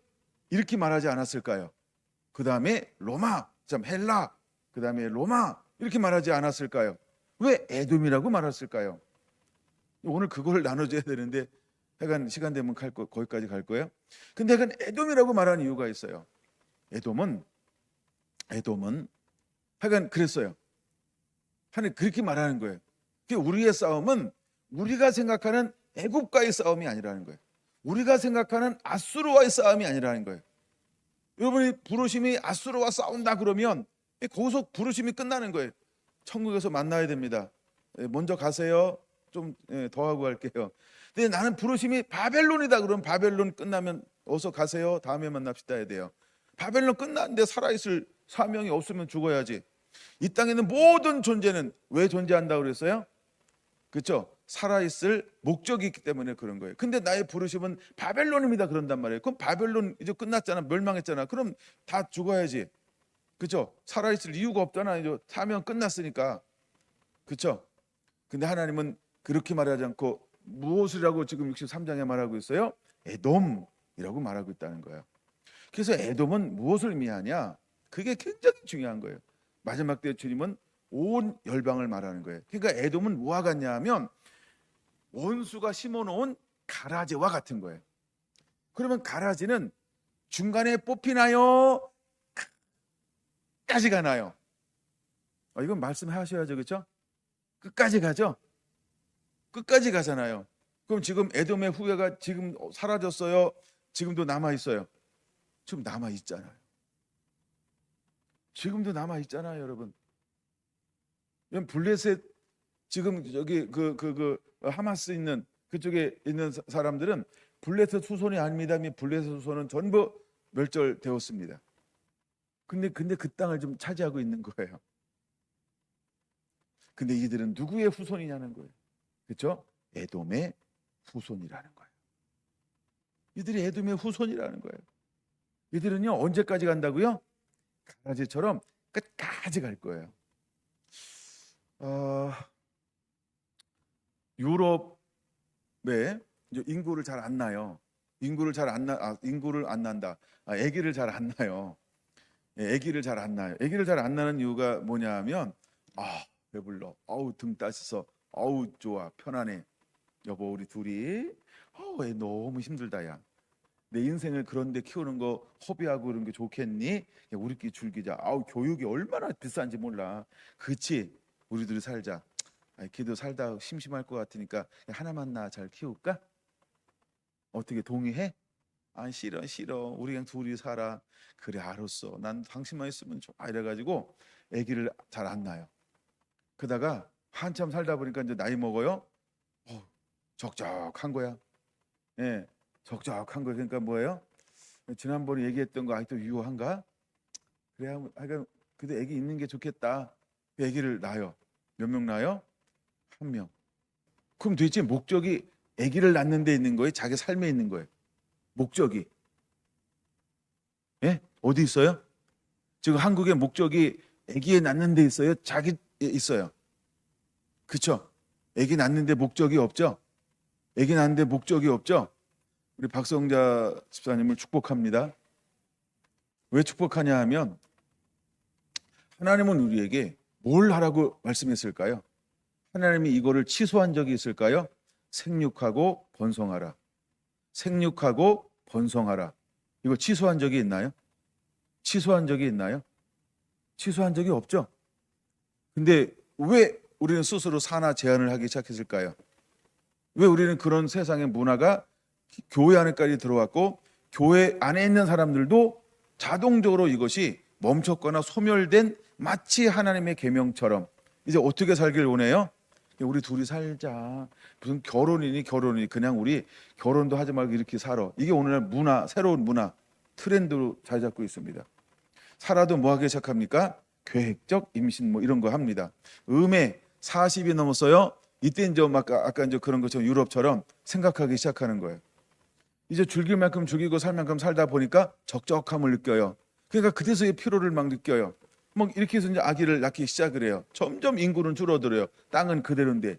이렇게 말하지 않았을까요? 그 다음에 로마, 헬라. 그 다음에 로마. 이렇게 말하지 않았을까요? 왜 에돔이라고 말했을까요? 오늘 그걸 나눠줘야 되는데 하여간 시간 되면 거기까지 갈 거예요. 근데 약간 에돔이라고 말하는 이유가 있어요. 에돔은 하여간 그랬어요. 하여간 그렇게 말하는 거예요. 우리의 싸움은 우리가 생각하는 애굽과의 싸움이 아니라는 거예요. 우리가 생각하는 아수르와의 싸움이 아니라는 거예요. 여러분이 부르심이 아수르와 싸운다 그러면 거기서 부르심이 끝나는 거예요. 천국에서 만나야 됩니다. 먼저 가세요. 좀 더 하고 갈게요. 근데 나는 부르심이 바벨론이다 그러면 바벨론 끝나면 어서 가세요. 다음에 만납시다 해야 돼요. 바벨론 끝났는데 살아있을 사명이 없으면 죽어야지. 이 땅에 있는 모든 존재는 왜 존재한다고 그랬어요? 그렇죠? 살아있을 목적이 있기 때문에 그런 거예요. 근데 나의 부르심은 바벨론입니다 그런단 말이에요. 그럼 바벨론 이제 끝났잖아. 멸망했잖아. 그럼 다 죽어야지. 그렇죠? 살아있을 이유가 없잖아. 이제 사명 끝났으니까. 그렇죠? 근데 하나님은 그렇게 말하지 않고 무엇이라고 지금 63장에 말하고 있어요? 에돔이라고 말하고 있다는 거예요. 그래서 에돔은 무엇을 의미하냐? 그게 굉장히 중요한 거예요. 마지막 때 주님은 온 열방을 말하는 거예요. 그러니까 에돔은 뭐와 같냐 하면 원수가 심어놓은 가라지와 같은 거예요. 그러면 가라지는 중간에 뽑히나요? 끝까지 가나요? 이건 말씀하셔야죠, 그렇죠? 끝까지 가죠? 끝까지 가잖아요. 그럼 지금 에돔의 후예가 지금 사라졌어요? 지금도 남아있어요? 지금 남아있잖아요. 지금도 남아있잖아요, 여러분. 블레셋 지금 저기 하마스 있는 그쪽에 있는 사람들은 블레셋 후손이 아닙니다. 블레셋 후손은 전부 멸절되었습니다. 근데 그 땅을 좀 차지하고 있는 거예요. 근데 이들은 누구의 후손이냐는 거예요. 그렇죠? 에돔의 후손이라는 거예요. 이들이 에돔의 후손이라는 거예요. 이들은요 언제까지 간다고요? 가라지처럼 끝까지 갈 거예요. 유럽에 인구를 잘 안 낳아요. 인구를 안 난다. 아기를 잘 안 낳아요. 아기를 잘 안 낳아요. 아기를 잘 안 낳는 이유가 뭐냐면 배불러. 등 따스서. 좋아. 편안해. 여보 우리 둘이 애 너무 힘들다 야. 내 인생을 그런데 키우는 거 허비하고 그런 게 좋겠니? 우리끼리 즐기자. 교육이 얼마나 비싼지 몰라. 그치? 우리 둘이 살자. 걔도 살다 심심할 것 같으니까 하나만 나 잘 키울까? 어떻게 동의해? 싫어. 우리 그냥 둘이 살아. 그래 알았어. 난 당신만 있으면 좋아. 이래가지고 아기를 잘 안 낳아요. 그러다가 한참 살다 보니까 이제 나이 먹어요. 적적한 거야. 예, 적적한 거. 그러니까 뭐예요? 지난번에 얘기했던 거 아직도 유효한가? 그래야 하여간 그래도 아기 있는 게 좋겠다. 아기를 낳아요. 몇 명 낳아요? 1명. 그럼 도대체 목적이 아기를 낳는 데 있는 거예요? 자기 삶에 있는 거예요? 목적이 어디 있어요? 지금 한국의 목적이 아기에 낳는 데 있어요? 자기 있어요. 그렇죠? 아기 낳는데 목적이 없죠. 아기 낳는데 목적이 없죠. 우리 박성자 집사님을 축복합니다. 왜 축복하냐 하면 하나님은 우리에게 뭘 하라고 말씀했을까요? 하나님이 이거를 취소한 적이 있을까요? 생육하고 번성하라. 생육하고 번성하라. 이거 취소한 적이 있나요? 취소한 적이 있나요? 취소한 적이 없죠. 근데 왜 우리는 스스로 산하 제한을 하기 시작했을까요? 왜 우리는 그런 세상의 문화가 교회 안에까지 들어왔고 교회 안에 있는 사람들도 자동적으로 이것이 멈췄거나 소멸된 마치 하나님의 계명처럼 이제 어떻게 살길 원해요? 우리 둘이 살자. 무슨 결혼이니 그냥 우리 결혼도 하지 말고 이렇게 살아. 이게 오늘날 문화, 새로운 문화 트렌드로 자리 잡고 있습니다. 살아도 뭐 하기 시작합니까? 계획적 임신 뭐 이런 거 합니다. 음에 40이 넘었어요. 이때 이제 아까 이제 그런 것처럼 유럽처럼 생각하기 시작하는 거예요. 이제 죽일 만큼 죽이고 살 만큼 살다 보니까 적적함을 느껴요. 그러니까 그때서의 피로를 막 느껴요. 막 이렇게 해서 이제 아기를 낳기 시작을 해요. 점점 인구는 줄어들어요. 땅은 그대로인데.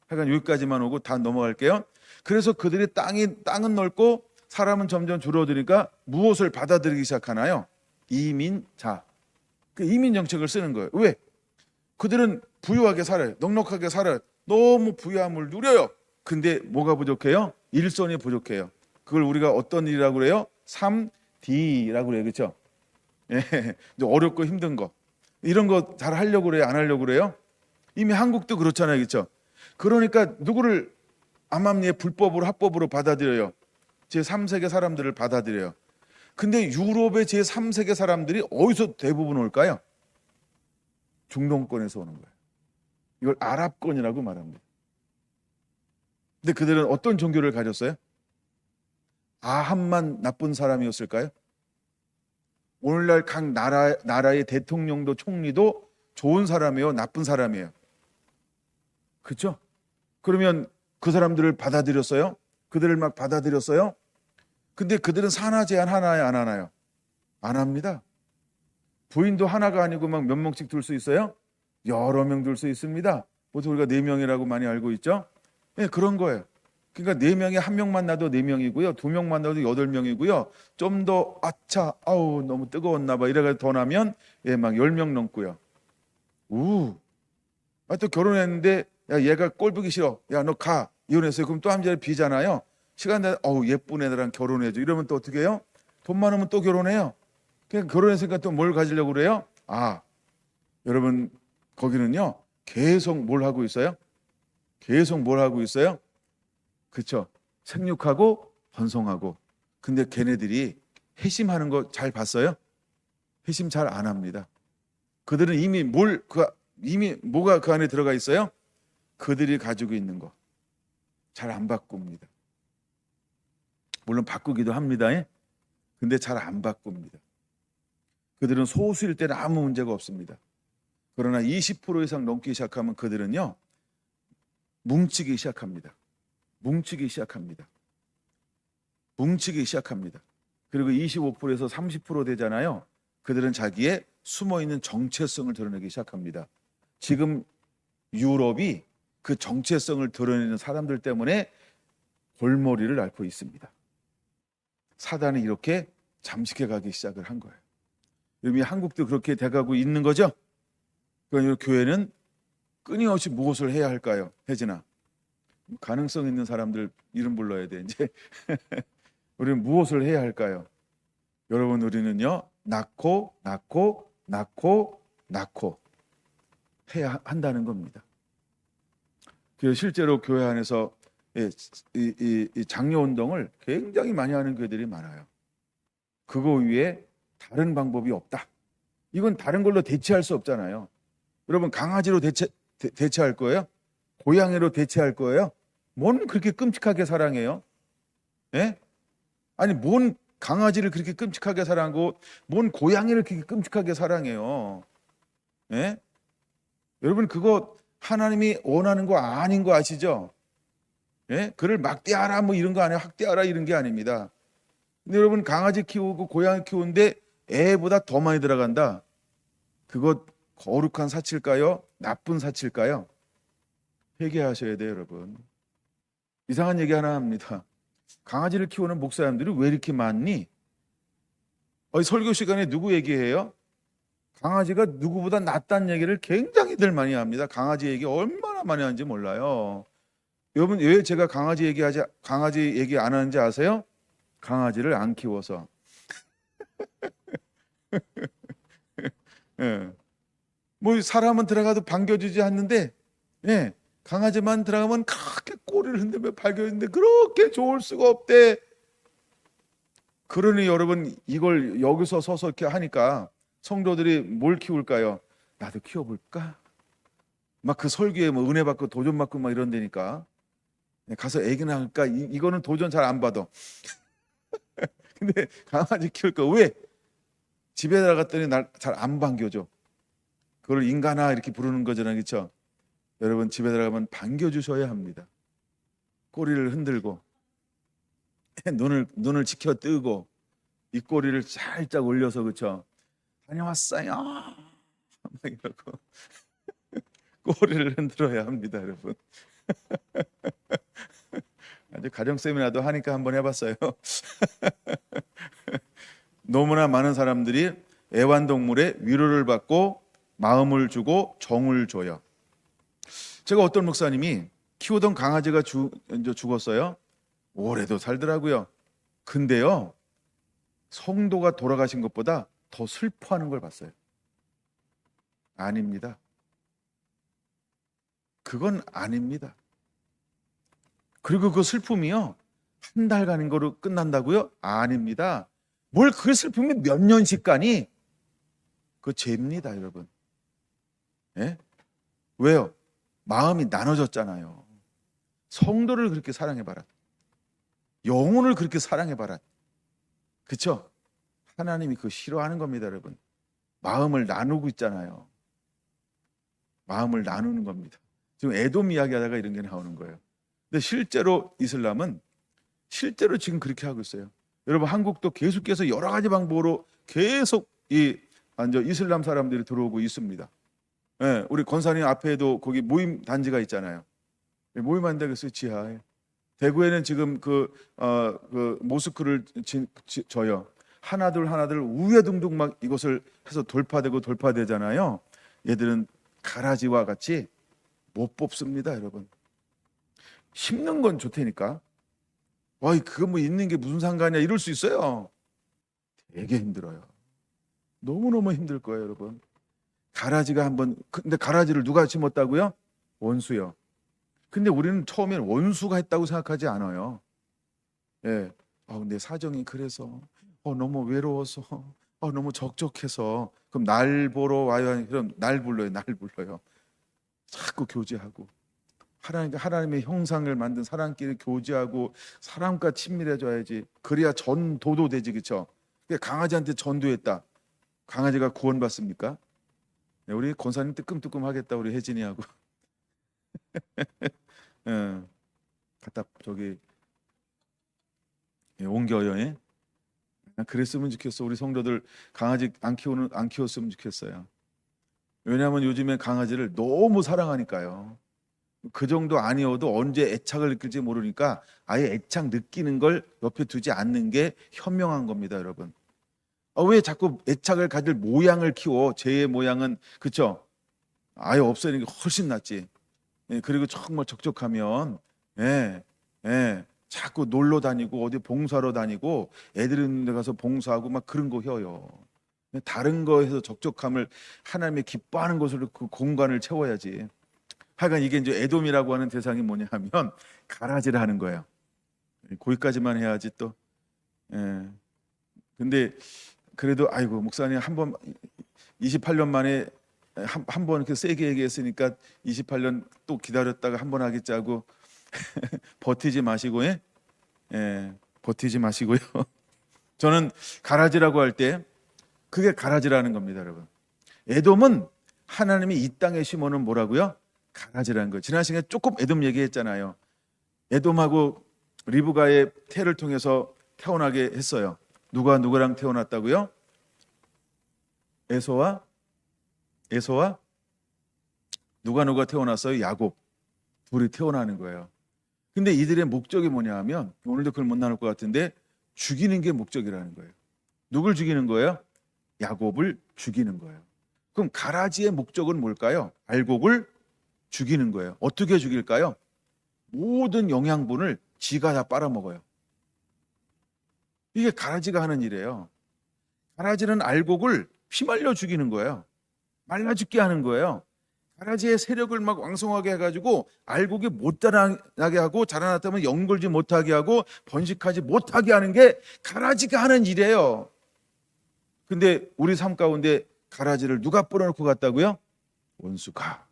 하여간 여기까지만 오고 다 넘어갈게요. 그래서 그들이 땅은 넓고 사람은 점점 줄어드니까 무엇을 받아들이기 시작하나요? 이민자. 그 이민 정책을 쓰는 거예요. 왜? 그들은 부유하게 살아요. 넉넉하게 살아요. 너무 부유함을 누려요. 근데 뭐가 부족해요? 일손이 부족해요. 그걸 우리가 어떤 일이라고 그래요? 3D라고 그래요. 그렇죠? 예, 어렵고 힘든 거. 이런 거 잘 하려고 그래요? 안 하려고 그래요? 이미 한국도 그렇잖아요. 그렇죠? 그러니까 누구를 암암리에 불법으로 합법으로 받아들여요. 제3세계 사람들을 받아들여요. 근데 유럽의 제3세계 사람들이 어디서 대부분 올까요? 중동권에서 오는 거예요. 이걸 아랍권이라고 말합니다. 근데 그들은 어떤 종교를 가졌어요? 아합만 나쁜 사람이었을까요? 오늘날 각 나라의 대통령도 총리도 좋은 사람이에요? 나쁜 사람이에요? 그렇죠? 그러면 그 사람들을 받아들였어요? 그들을 막 받아들였어요? 근데 그들은 산하 제한 하나에 안 하나요? 안 합니다. 부인도 하나가 아니고 막 몇 명씩 둘 수 있어요? 여러 명 둘 수 있습니다. 보통 우리가 4명이라고 많이 알고 있죠? 네, 그런 거예요. 그러니까 4명에 1명만 나도 4명이고요. 2명만 나도 8명이고요. 좀 더 아차 아우 너무 뜨거웠나 봐 이래가지고 더 나면 막 10명 넘고요. 또 결혼했는데 야 얘가 꼴 보기 싫어. 야 너 가. 이혼했어요. 그럼 또 한 자리 비잖아요. 시간 되면 예쁜 애들랑 결혼해줘. 이러면 또 어떻게 해요? 돈 많으면 또 결혼해요. 그냥 결혼했으니까 또 뭘 가지려고 그래요? 여러분 거기는요 계속 뭘 하고 있어요? 계속 뭘 하고 있어요? 그렇죠. 생육하고 번성하고. 근데 걔네들이 회심하는 거 잘 봤어요? 회심 잘 안 합니다. 그들은 이미 뭐가 그 안에 들어가 있어요? 그들이 가지고 있는 거 잘 안 바꿉니다. 물론 바꾸기도 합니다. 근데 잘 안 바꿉니다. 그들은 소수일 때는 아무 문제가 없습니다. 그러나 20% 이상 넘기 시작하면 그들은요 뭉치기 시작합니다. 뭉치기 시작합니다. 그리고 25%에서 30% 되잖아요. 그들은 자기의 숨어있는 정체성을 드러내기 시작합니다. 지금 유럽이 그 정체성을 드러내는 사람들 때문에 골머리를 앓고 있습니다. 사단이 이렇게 잠식해 가기 시작을 한 거예요. 이미 한국도 그렇게 돼가고 있는 거죠. 그러니까 교회는 끊임없이 무엇을 해야 할까요? 혜진아, 가능성 있는 사람들 이름 불러야 돼. 이제 우리는 무엇을 해야 할까요? 여러분 우리는요 낳고 해야 한다는 겁니다. 실제로 교회 안에서 이 장려 운동을 굉장히 많이 하는 교회들이 많아요. 그거 위에 다른 방법이 없다. 이건 다른 걸로 대체할 수 없잖아요. 여러분 강아지로 대체할 거예요? 고양이로 대체할 거예요? 뭔 그렇게 끔찍하게 사랑해요? 예? 아니 뭔 강아지를 그렇게 끔찍하게 사랑하고 뭔 고양이를 그렇게 끔찍하게 사랑해요? 예? 여러분 그거 하나님이 원하는 거 아닌 거 아시죠? 예? 그를 막대하라 뭐 이런 거 아니에요. 학대하라 이런 게 아닙니다. 근데 여러분 강아지 키우고 고양이 키우는데 애보다 더 많이 들어간다. 그거 거룩한 사치일까요? 나쁜 사치일까요? 회개하셔야 돼요, 여러분. 이상한 얘기 하나 합니다. 강아지를 키우는 목사님들이 왜 이렇게 많니? 설교 시간에 누구 얘기해요? 강아지가 누구보다 낫다는 얘기를 굉장히들 많이 합니다. 강아지 얘기 얼마나 많이 하는지 몰라요. 여러분, 왜 제가 강아지 얘기 안 하는지 아세요? 강아지를 안 키워서. 예. 뭐 사람은 들어가도 반겨주지 않는데, 예. 강아지만 들어가면 그렇게 꼬리를 흔들며 반겨주는데 그렇게 좋을 수가 없대. 그러니 여러분, 이걸 여기서 서서 이렇게 하니까 성도들이 뭘 키울까요? 나도 키워볼까? 막 그 설교에 뭐 은혜 받고 도전 받고 막 이런 데니까 가서 애기 낳을까? 이거는 도전 잘 안 받아. 근데 강아지 키울까? 왜? 집에 들어갔더니 날 잘 안 반겨줘. 그걸 인간아 이렇게 부르는 거잖아요, 그렇죠? 여러분, 집에 들어가면 반겨주셔야 합니다. 꼬리를 흔들고 눈을 치켜 뜨고 입꼬리를 살짝 올려서, 그렇죠? 다녀왔어요. 막 이러고 꼬리를 흔들어야 합니다, 여러분. 아주 가정 세미나도 하니까 한번 해봤어요. 너무나 많은 사람들이 애완동물의 위로를 받고 마음을 주고 정을 줘요. 제가 어떤 목사님이 키우던 강아지가 죽었어요. 오래도 살더라고요. 근데요, 성도가 돌아가신 것보다 더 슬퍼하는 걸 봤어요. 아닙니다. 그건 아닙니다. 그리고 그 슬픔이요, 한 달간인 거로 끝난다고요? 아닙니다. 뭘 그 슬픔이 몇 년씩 가니? 그거 죄입니다, 여러분. 예? 왜요? 마음이 나눠졌잖아요. 성도를 그렇게 사랑해봐라. 영혼을 그렇게 사랑해봐라. 그쵸? 하나님이 그거 싫어하는 겁니다, 여러분. 마음을 나누고 있잖아요. 마음을 나누는 겁니다. 지금 에돔 이야기하다가 이런 게 나오는 거예요. 근데 실제로 이슬람은 실제로 지금 그렇게 하고 있어요. 여러분, 한국도 계속해서 여러 가지 방법으로 계속 이슬람 사람들이 들어오고 있습니다. 예, 우리 권사님 앞에도 거기 모임 단지가 있잖아요. 모임한 데가 있어요, 지하에. 대구에는 지금 그 모스크를 져요. 하나둘 우회둥둥 막 이것을 해서 돌파되잖아요. 얘들은 가라지와 같이 못 뽑습니다, 여러분. 심는 건 좋다니까. 그거 뭐 있는 게 무슨 상관이야, 이럴 수 있어요. 되게 힘들어요. 너무너무 힘들 거예요, 여러분. 가라지가 근데 가라지를 누가 심었다고요? 원수요. 근데 우리는 처음엔 원수가 했다고 생각하지 않아요. 예. 내 사정이 그래서, 너무 외로워서, 너무 적적해서, 그럼 날 보러 와요? 그럼 날 불러요. 자꾸 교제하고. 하나님의 형상을 만든 사람끼리 교제하고 사람과 친밀해져야지. 그래야 전도도 되지, 그렇죠? 강아지한테 전도했다. 강아지가 구원받습니까? 네, 우리 권사님 뜨끔뜨끔 하겠다, 우리 혜진이하고. 예, 갖다 저기 옮겨요. 예? 그랬으면 좋겠어. 우리 성도들 강아지 안 키웠으면 좋겠어요. 왜냐하면 요즘에 강아지를 너무 사랑하니까요. 그 정도 아니어도 언제 애착을 느낄지 모르니까 아예 애착 느끼는 걸 옆에 두지 않는 게 현명한 겁니다, 여러분. 왜 자꾸 애착을 가질 모양을 키워? 쟤의 모양은, 그쵸? 아예 없애는 게 훨씬 낫지. 예, 그리고 정말 적적하면 자꾸 놀러 다니고 어디 봉사로 다니고 애들 있는 데 가서 봉사하고 막 그런 거 해요. 다른 거에서 적적함을 하나님의 기뻐하는 것으로 그 공간을 채워야지. 하여간 이게 이제 에돔이라고 하는 대상이 뭐냐 하면 가라지를 하는 거예요. 거기까지만 해야지 또. 예. 근데 그래도 아이고 목사님 한번 28년 만에 한 번 이렇게 세게 얘기했으니까 28년 또 기다렸다가 한 번 하겠지 하고 버티지 마시고, 버티지 마시고요. 저는 가라지라고 할 때 그게 가라지라는 겁니다, 여러분. 에돔은 하나님이 이 땅에 심어놓은 뭐라고요? 가라지라는 거예요. 지난 시간에 조금 에돔 얘기했잖아요. 에돔하고 리브가의 태를 통해서 태어나게 했어요. 누가 누구랑 태어났다고요? 에서와 누가 태어났어요? 야곱. 불이 태어나는 거예요. 근데 이들의 목적이 뭐냐 하면, 오늘도 그걸 못 나눌 것 같은데, 죽이는 게 목적이라는 거예요. 누굴 죽이는 거예요? 야곱을 죽이는 거예요. 그럼 가라지의 목적은 뭘까요? 알곡을 죽이는 거예요. 어떻게 죽일까요? 모든 영양분을 지가 다 빨아먹어요. 이게 가라지가 하는 일이에요. 가라지는 알곡을 피말려 죽이는 거예요. 말라 죽게 하는 거예요. 가라지의 세력을 막 왕성하게 해가지고 알곡이 못 자라나게 하고, 자라났다면 연걸지 못하게 하고 번식하지 못하게 하는 게 가라지가 하는 일이에요. 근데 우리 삶 가운데 가라지를 누가 뿌려놓고 갔다고요? 원수가.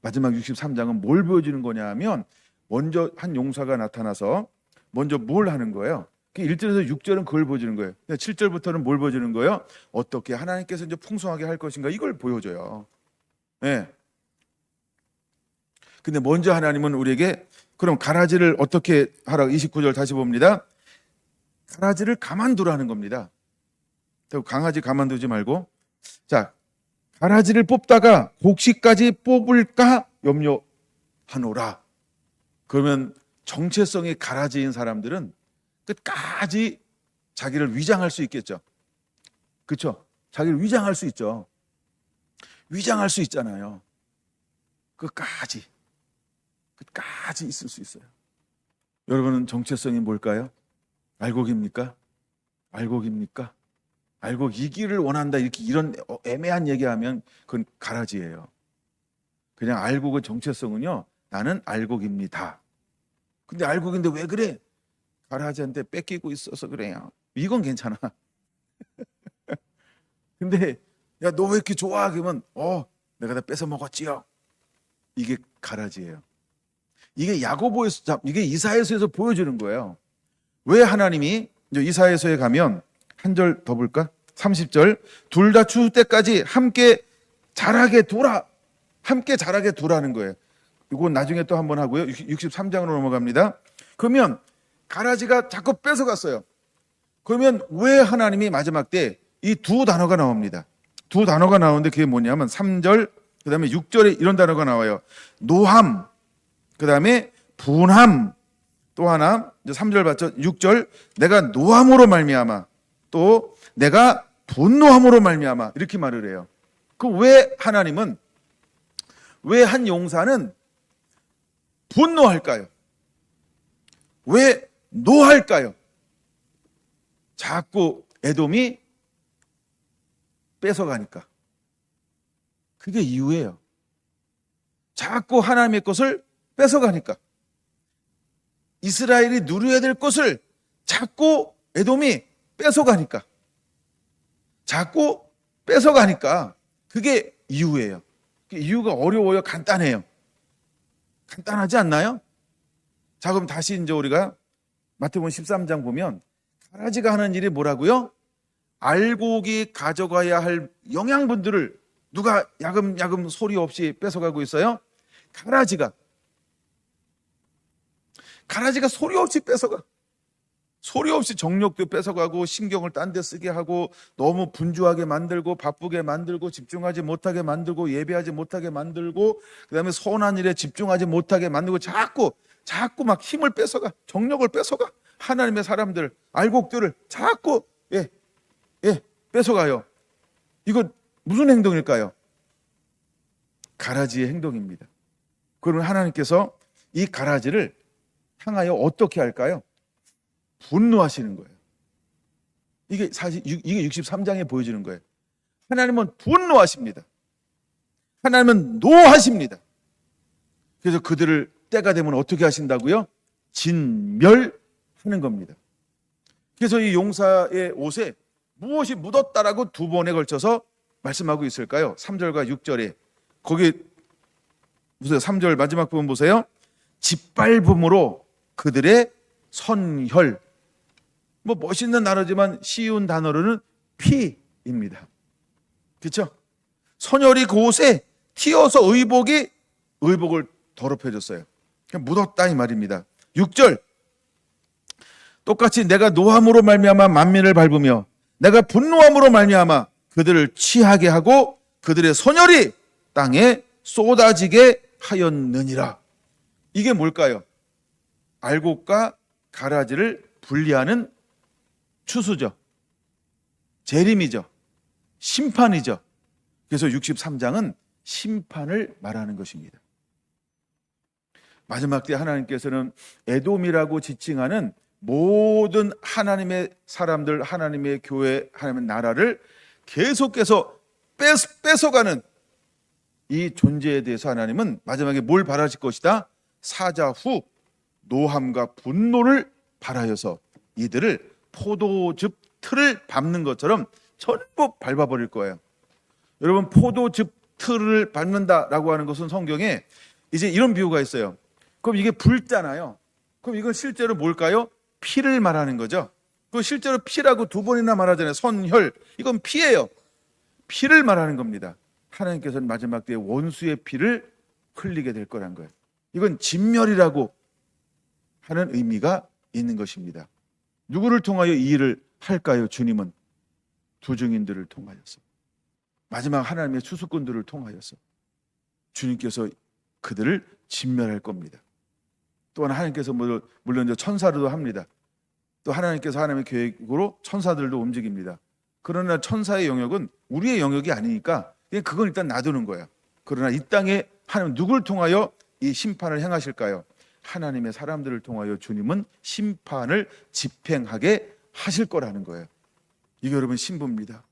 마지막 63장은 뭘 보여주는 거냐 하면, 먼저 한 용사가 나타나서 먼저 뭘 하는 거예요? 1절에서 6절은 그걸 보여주는 거예요. 7절부터는 뭘 보여주는 거예요? 어떻게 하나님께서 이제 풍성하게 할 것인가, 이걸 보여줘요. 네. 근데 먼저 하나님은 우리에게 그럼 가라지를 어떻게 하라고, 29절 다시 봅니다. 가라지를 가만두라는 겁니다. 강아지 가만두지 말고, 자, 가라지를 뽑다가 곡식까지 뽑을까 염려하노라. 그러면 정체성이 가라지인 사람들은 끝까지 자기를 위장할 수 있겠죠. 그렇죠? 자기를 위장할 수 있죠. 위장할 수 있잖아요. 끝까지 있을 수 있어요. 여러분은 정체성이 뭘까요? 알곡입니까? 알곡입니까? 알곡이기를 원한다, 이런 애매한 얘기하면 그건 가라지예요. 그냥 알곡의 정체성은요, 나는 알곡입니다. 근데 알곡인데 왜 그래? 가라지한테 뺏기고 있어서 그래요. 이건 괜찮아. 근데 야, 너 왜 이렇게 좋아? 그러면 내가 다 뺏어 먹었지요. 이게 가라지예요. 이게 야고보에서, 이게 이사야서에서 보여주는 거예요. 왜 하나님이, 이사야서에 가면 한 절 더 볼까? 30절, 둘 다 추수 때까지 함께 자라게 두라. 함께 자라게 두라는 거예요. 이건 나중에 또 한번 하고요. 63장으로 넘어갑니다. 그러면 가라지가 자꾸 뺏어갔어요. 그러면 왜 하나님이 마지막 때 이 두 단어가 나옵니다. 두 단어가 나오는데 그게 뭐냐면 3절, 그 다음에 6절에 이런 단어가 나와요. 노함, 그 다음에 분함, 또 하나 3절 봤죠? 6절, 내가 노함으로 말미암아, 또 내가 분노함으로 말미암아, 이렇게 말을 해요. 그럼 왜 하나님은, 왜 한 용사는 분노할까요? 왜 노할까요? 자꾸 에돔이 뺏어가니까. 그게 이유예요. 자꾸 하나님의 것을 뺏어가니까. 이스라엘이 누려야 될 것을 자꾸 에돔이 뺏어가니까. 자꾸 뺏어가니까. 그게 이유예요. 이유가 어려워요? 간단해요? 간단하지 않나요? 자, 그럼 다시 이제 우리가 마태복음 13장 보면 가라지가 하는 일이 뭐라고요? 알곡이 가져가야 할 영양분들을 누가 야금야금 소리 없이 뺏어가고 있어요? 가라지가 소리 없이 뺏어가. 소리 없이 정력도 뺏어가고, 신경을 딴 데 쓰게 하고, 너무 분주하게 만들고, 바쁘게 만들고, 집중하지 못하게 만들고, 예배하지 못하게 만들고, 그 다음에 선한 일에 집중하지 못하게 만들고, 자꾸 막 힘을 뺏어가, 정력을 뺏어가. 하나님의 사람들, 알곡들을 자꾸 뺏어가요. 이거 무슨 행동일까요? 가라지의 행동입니다. 그러면 하나님께서 이 가라지를 향하여 어떻게 할까요? 분노하시는 거예요. 이게 사실 이게 63장에 보여지는 거예요. 하나님은 분노하십니다. 하나님은 노하십니다. 그래서 그들을 때가 되면 어떻게 하신다고요? 진멸하는 겁니다. 그래서 이 용사의 옷에 무엇이 묻었다라고 두 번에 걸쳐서 말씀하고 있을까요? 3절과 6절에. 거기 보세요. 3절 마지막 부분 보세요. 짓밟음으로 그들의 선혈. 뭐 멋있는 단어지만 쉬운 단어로는 피입니다. 그렇죠? 선혈이 그 옷에 튀어서 의복을 더럽혀졌어요. 묻었다 이 말입니다. 6절, 똑같이 내가 노함으로 말미암아 만민을 밟으며 내가 분노함으로 말미암아 그들을 취하게 하고 그들의 선혈이 땅에 쏟아지게 하였느니라. 이게 뭘까요? 알곡과 가라지를 분리하는 추수죠. 재림이죠. 심판이죠. 그래서 63장은 심판을 말하는 것입니다. 마지막 때 하나님께서는 에돔이라고 지칭하는 모든 하나님의 사람들, 하나님의 교회, 하나님의 나라를 계속해서 뺏어가는 이 존재에 대해서 하나님은 마지막에 뭘 바라실 것이다? 사자 후 노함과 분노를 발하여서 이들을 포도즙 틀을 밟는 것처럼 전부 밟아버릴 거예요. 여러분, 포도즙 틀을 밟는다라고 하는 것은 성경에 이제 이런 비유가 있어요. 그럼 이게 붉잖아요. 그럼 이건 실제로 뭘까요? 피를 말하는 거죠. 그 실제로 피라고 두 번이나 말하잖아요. 선혈, 이건 피예요. 피를 말하는 겁니다. 하나님께서는 마지막 때에 원수의 피를 흘리게 될 거란 거예요. 이건 진멸이라고 하는 의미가 있는 것입니다. 누구를 통하여 이 일을 할까요? 주님은 두 증인들을 통하여서, 마지막 하나님의 추수꾼들을 통하여서 주님께서 그들을 진멸할 겁니다. 또한 하나님께서 물론 천사들도 합니다. 또 하나님께서 하나님의 계획으로 천사들도 움직입니다. 그러나 천사의 영역은 우리의 영역이 아니니까 그건 일단 놔두는 거예요. 그러나 이 땅에 하나님 누구를 통하여 이 심판을 행하실까요? 하나님의 사람들을 통하여 주님은 심판을 집행하게 하실 거라는 거예요. 이게 여러분 신부입니다.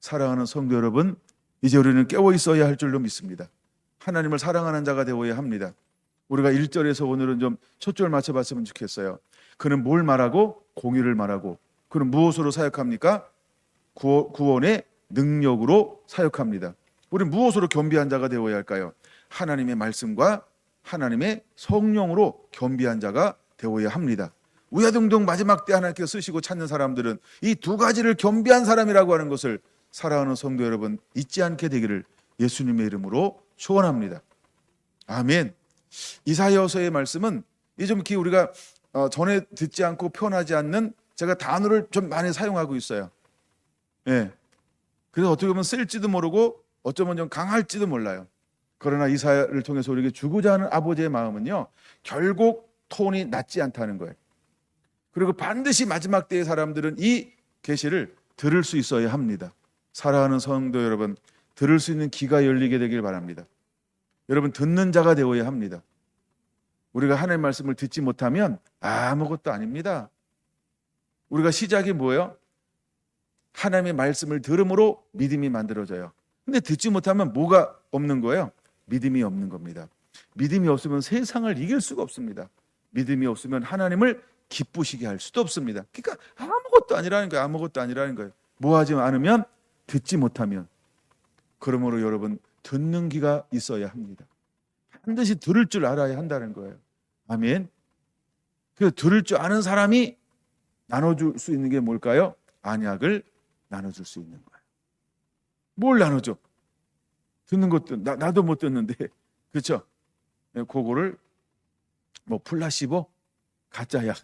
사랑하는 성도 여러분, 이제 우리는 깨어 있어야 할 줄로 믿습니다. 하나님을 사랑하는 자가 되어야 합니다. 우리가 1절에서 오늘은 좀 초점을 맞춰봤으면 좋겠어요. 그는 뭘 말하고? 공의를 말하고. 그는 무엇으로 사역합니까? 구원의 능력으로 사역합니다. 우리는 무엇으로 겸비한 자가 되어야 할까요? 하나님의 말씀과 하나님의 성령으로 겸비한 자가 되어야 합니다. 우야등등 마지막 때 하나님께서 쓰시고 찾는 사람들은 이 두 가지를 겸비한 사람이라고 하는 것을 사랑하는 성도 여러분 잊지 않게 되기를 예수님의 이름으로 소원합니다. 아멘. 이사야서의 말씀은 이 좀 우리가 전에 듣지 않고 표현하지 않는 제가 단어를 좀 많이 사용하고 있어요. 예. 그래서 어떻게 보면 쓸지도 모르고 어쩌면 좀 강할지도 몰라요. 그러나 이사야를 통해서 우리에게 주고자 하는 아버지의 마음은요, 결국 톤이 낮지 않다는 거예요. 그리고 반드시 마지막 때의 사람들은 이 계시를 들을 수 있어야 합니다. 사랑하는 성도 여러분, 들을 수 있는 귀가 열리게 되길 바랍니다. 여러분, 듣는 자가 되어야 합니다. 우리가 하나님의 말씀을 듣지 못하면 아무것도 아닙니다. 우리가 시작이 뭐예요? 하나님의 말씀을 들음으로 믿음이 만들어져요. 근데 듣지 못하면 뭐가 없는 거예요? 믿음이 없는 겁니다. 믿음이 없으면 세상을 이길 수가 없습니다. 믿음이 없으면 하나님을 기쁘시게 할 수도 없습니다. 그러니까 아무것도 아니라는 거예요. 아무것도 아니라는 거예요. 뭐 하지 않으면, 듣지 못하면. 그러므로 여러분, 듣는 귀가 있어야 합니다. 반드시 들을 줄 알아야 한다는 거예요. 아멘. 그래서 들을 줄 아는 사람이 나눠줄 수 있는 게 뭘까요? 안약을 나눠줄 수 있는 거예요. 뭘 나눠줘? 듣는 것도 나도 못 듣는데, 그렇죠? 그거를 뭐 플라시보, 가짜약,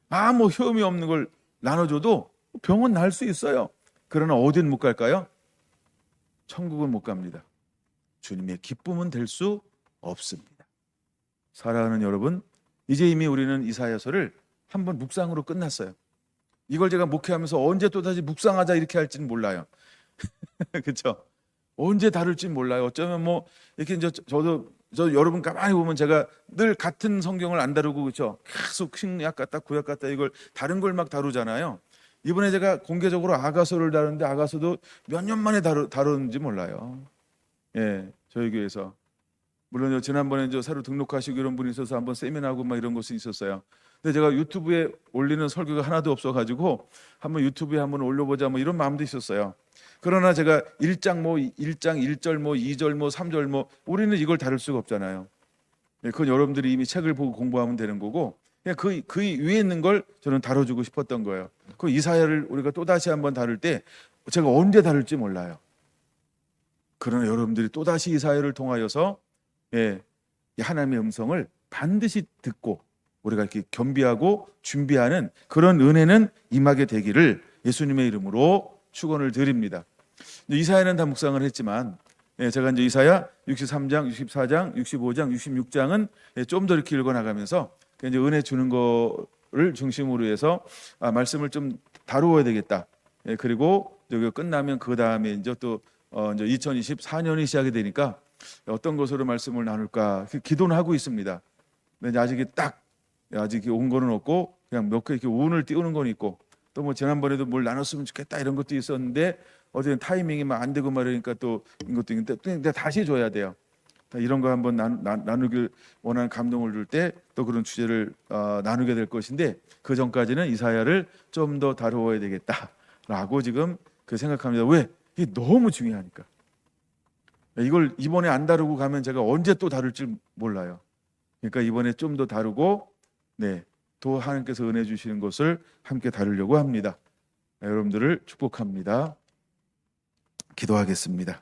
아무 효험이 없는 걸 나눠줘도 병은 날 수 있어요. 그러나 어디는 못 갈까요? 천국은 못 갑니다. 주님의 기쁨은 될 수 없습니다. 사랑하는 여러분, 이제 이미 우리는 이사야서를 한번 묵상으로 끝났어요. 이걸 제가 목회하면서 언제 또다시 묵상하자 이렇게 할지는 몰라요. 그렇죠? 언제 다룰지 몰라요. 어쩌면 뭐 이렇게 이제 저 여러분 가만히 보면 제가 늘 같은 성경을 안 다루고, 그렇죠? 계속 신약 같다 구약 같다 이걸 다른 걸 막 다루잖아요. 이번에 제가 공개적으로 아가서를 다루는데 아가서도 몇 년 만에 다루는지 몰라요. 예, 저희 교회에서. 물론 지난번에 새로 등록하시고 이런 분이 있어서 한번 세미나하고 막 이런 것이 있었어요. 근데 제가 유튜브에 올리는 설교가 하나도 없어가지고 한번 유튜브에 한번 올려보자 뭐 이런 마음도 있었어요. 그러나 제가 1장 1절 뭐 2절 뭐 3절 뭐 우리는 이걸 다룰 수가 없잖아요. 그건 여러분들이 이미 책을 보고 공부하면 되는 거고, 그냥 그 위에 있는 걸 저는 다뤄주고 싶었던 거예요. 그 이사야를 우리가 또다시 한번 다룰 때 제가 언제 다룰지 몰라요. 그러나 여러분들이 또다시 이사야를 통하여서 하나님의 음성을 반드시 듣고 우리가 이렇게 겸비하고 준비하는 그런 은혜는 임하게 되기를 예수님의 이름으로 축원을 드립니다. 이사야는 다 묵상을 했지만 제가 이제 이사야 63장, 64장, 65장, 66장은 좀 더 이렇게 읽어 나가면서 이제 은혜 주는 거를 중심으로 해서 말씀을 좀 다루어야 되겠다. 그리고 여기 끝나면 그 다음에 이제 또 이제 2024년이 시작이 되니까 어떤 것으로 말씀을 나눌까 기도는 하고 있습니다. 근데 아직 온 거는 없고 그냥 몇 개 이렇게 운을 띄우는 건 있고 또 뭐 지난번에도 뭘 나눴으면 좋겠다 이런 것도 있었는데 어쨌든 타이밍이 막 안 되고 말이니까 또 이것도 있는데 또 다시 줘야 돼요. 이런 거 한번 나누길 원하는 감동을 줄 때 또 그런 주제를 나누게 될 것인데 그 전까지는 이사야를 좀 더 다루어야 되겠다라고 지금 그 생각합니다. 왜? 이게 너무 중요하니까. 이걸 이번에 안 다루고 가면 제가 언제 또 다룰지 몰라요. 그러니까 이번에 좀 더 다루고 또 하나님께서 은혜 주시는 것을 함께 다루려고 합니다. 여러분들을 축복합니다. 기도하겠습니다.